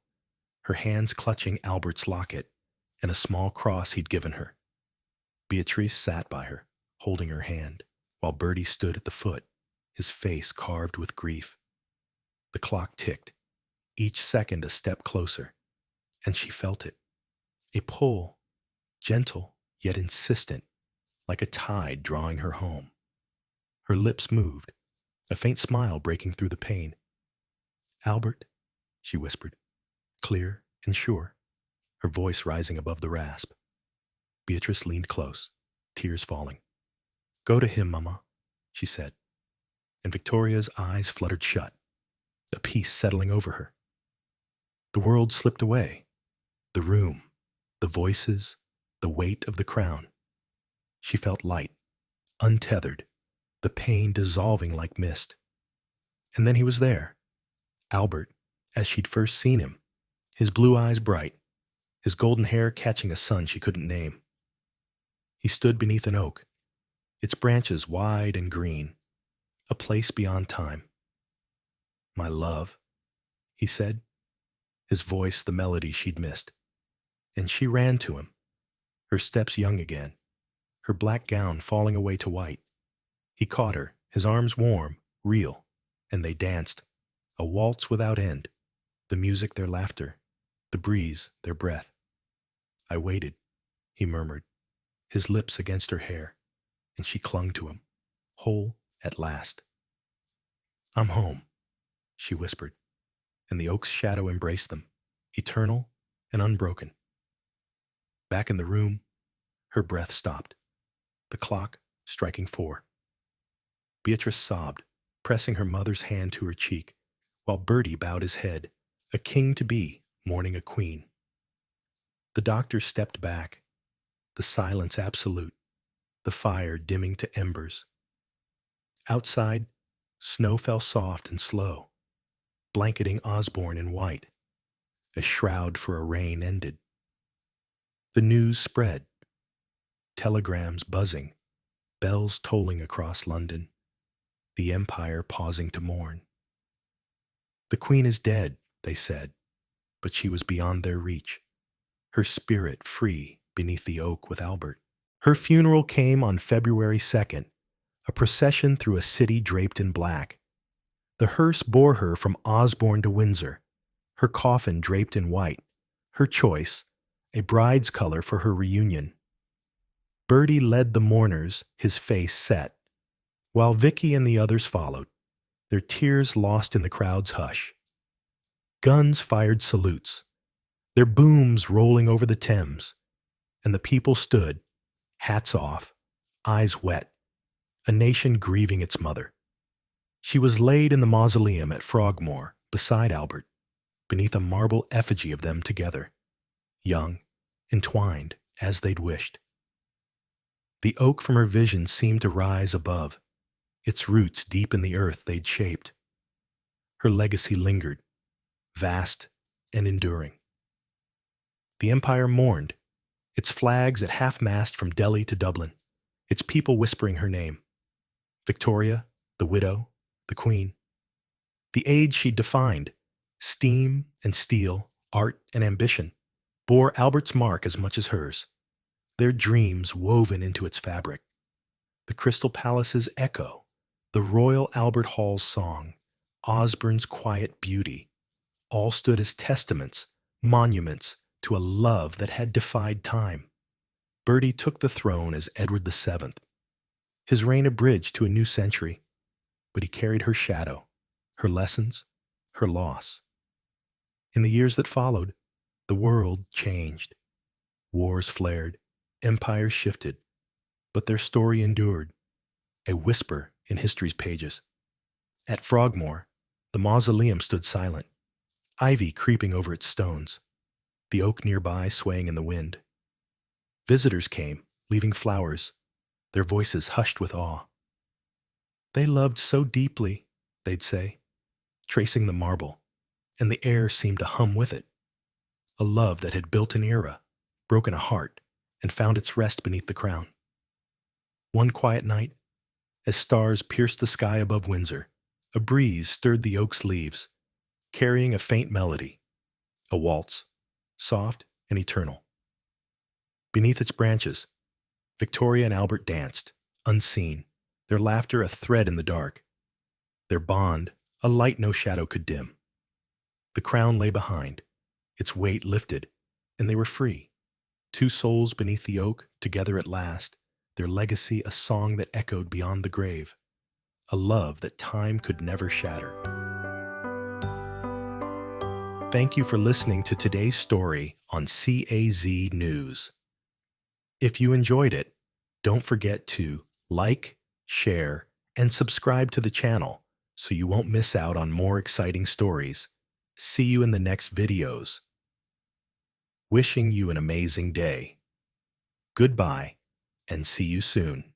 her hands clutching Albert's locket and a small cross he'd given her. Beatrice sat by her, holding her hand, while Bertie stood at the foot, his face carved with grief. The clock ticked, each second a step closer, and she felt it. A pull, gentle yet insistent, like a tide drawing her home. Her lips moved, a faint smile breaking through the pain. "Albert," she whispered, clear and sure, her voice rising above the rasp. Beatrice leaned close, tears falling. "Go to him, Mama," she said, and Victoria's eyes fluttered shut, a peace settling over her. The world slipped away, the room, the voices, the weight of the crown. She felt light, untethered, the pain dissolving like mist. And then he was there, Albert, as she'd first seen him, his blue eyes bright, his golden hair catching a sun she couldn't name. He stood beneath an oak, its branches wide and green, a place beyond time. "My love," he said, his voice the melody she'd missed. And she ran to him, her steps young again, her black gown falling away to white. He caught her, his arms warm, real, and they danced, a waltz without end, the music their laughter, the breeze their breath. "I waited," he murmured, his lips against her hair, and she clung to him, whole at last. "I'm home," she whispered, and the oak's shadow embraced them, eternal and unbroken. Back in the room, her breath stopped, the clock striking 4. Beatrice sobbed, pressing her mother's hand to her cheek, while Bertie bowed his head, a king-to-be mourning a queen. The doctor stepped back, the silence absolute, the fire dimming to embers. Outside, snow fell soft and slow, blanketing Osborne in white, a shroud for a rain ended. The news spread, telegrams buzzing, bells tolling across London, the empire pausing to mourn. The queen is dead, they said, but she was beyond their reach, her spirit free beneath the oak with Albert. Her funeral came on February 2nd, a procession through a city draped in black. The hearse bore her from Osborne to Windsor, her coffin draped in white, her choice, a bride's color for her reunion. Bertie led the mourners, his face set, while Vicky and the others followed, their tears lost in the crowd's hush. Guns fired salutes, their booms rolling over the Thames, and the people stood, hats off, eyes wet, a nation grieving its mother. She was laid in the mausoleum at Frogmore, beside Albert, beneath a marble effigy of them together, young, entwined as they'd wished. The oak from her vision seemed to rise above, its roots deep in the earth they'd shaped. Her legacy lingered, vast and enduring. The empire mourned, its flags at half-mast from Delhi to Dublin, its people whispering her name. Victoria, the widow, the queen. The age she'd defined, steam and steel, art and ambition, bore Albert's mark as much as hers, their dreams woven into its fabric. The Crystal Palace's echo, the Royal Albert Hall's song, Osborne's quiet beauty, all stood as testaments, monuments to a love that had defied time. Bertie took the throne as Edward VII, his reign a bridge to a new century, but he carried her shadow, her lessons, her loss. In the years that followed, the world changed. Wars flared, empires shifted, but their story endured, a whisper in history's pages. At Frogmore, the mausoleum stood silent, ivy creeping over its stones, the oak nearby swaying in the wind. Visitors came, leaving flowers, their voices hushed with awe. They loved so deeply, they'd say, tracing the marble, and the air seemed to hum with it. A love that had built an era, broken a heart, and found its rest beneath the crown. One quiet night, as stars pierced the sky above Windsor, a breeze stirred the oak's leaves, carrying a faint melody, a waltz, soft and eternal. Beneath its branches, Victoria and Albert danced, unseen, their laughter a thread in the dark, their bond a light no shadow could dim. The crown lay behind, its weight lifted, and they were free, two souls beneath the oak, together at last, their legacy a song that echoed beyond the grave, a love that time could never shatter. Thank you for listening to today's story on CAZNews. If you enjoyed it, don't forget to like, share, and subscribe to the channel so you won't miss out on more exciting stories. See you in the next videos. Wishing you an amazing day. Goodbye, and see you soon.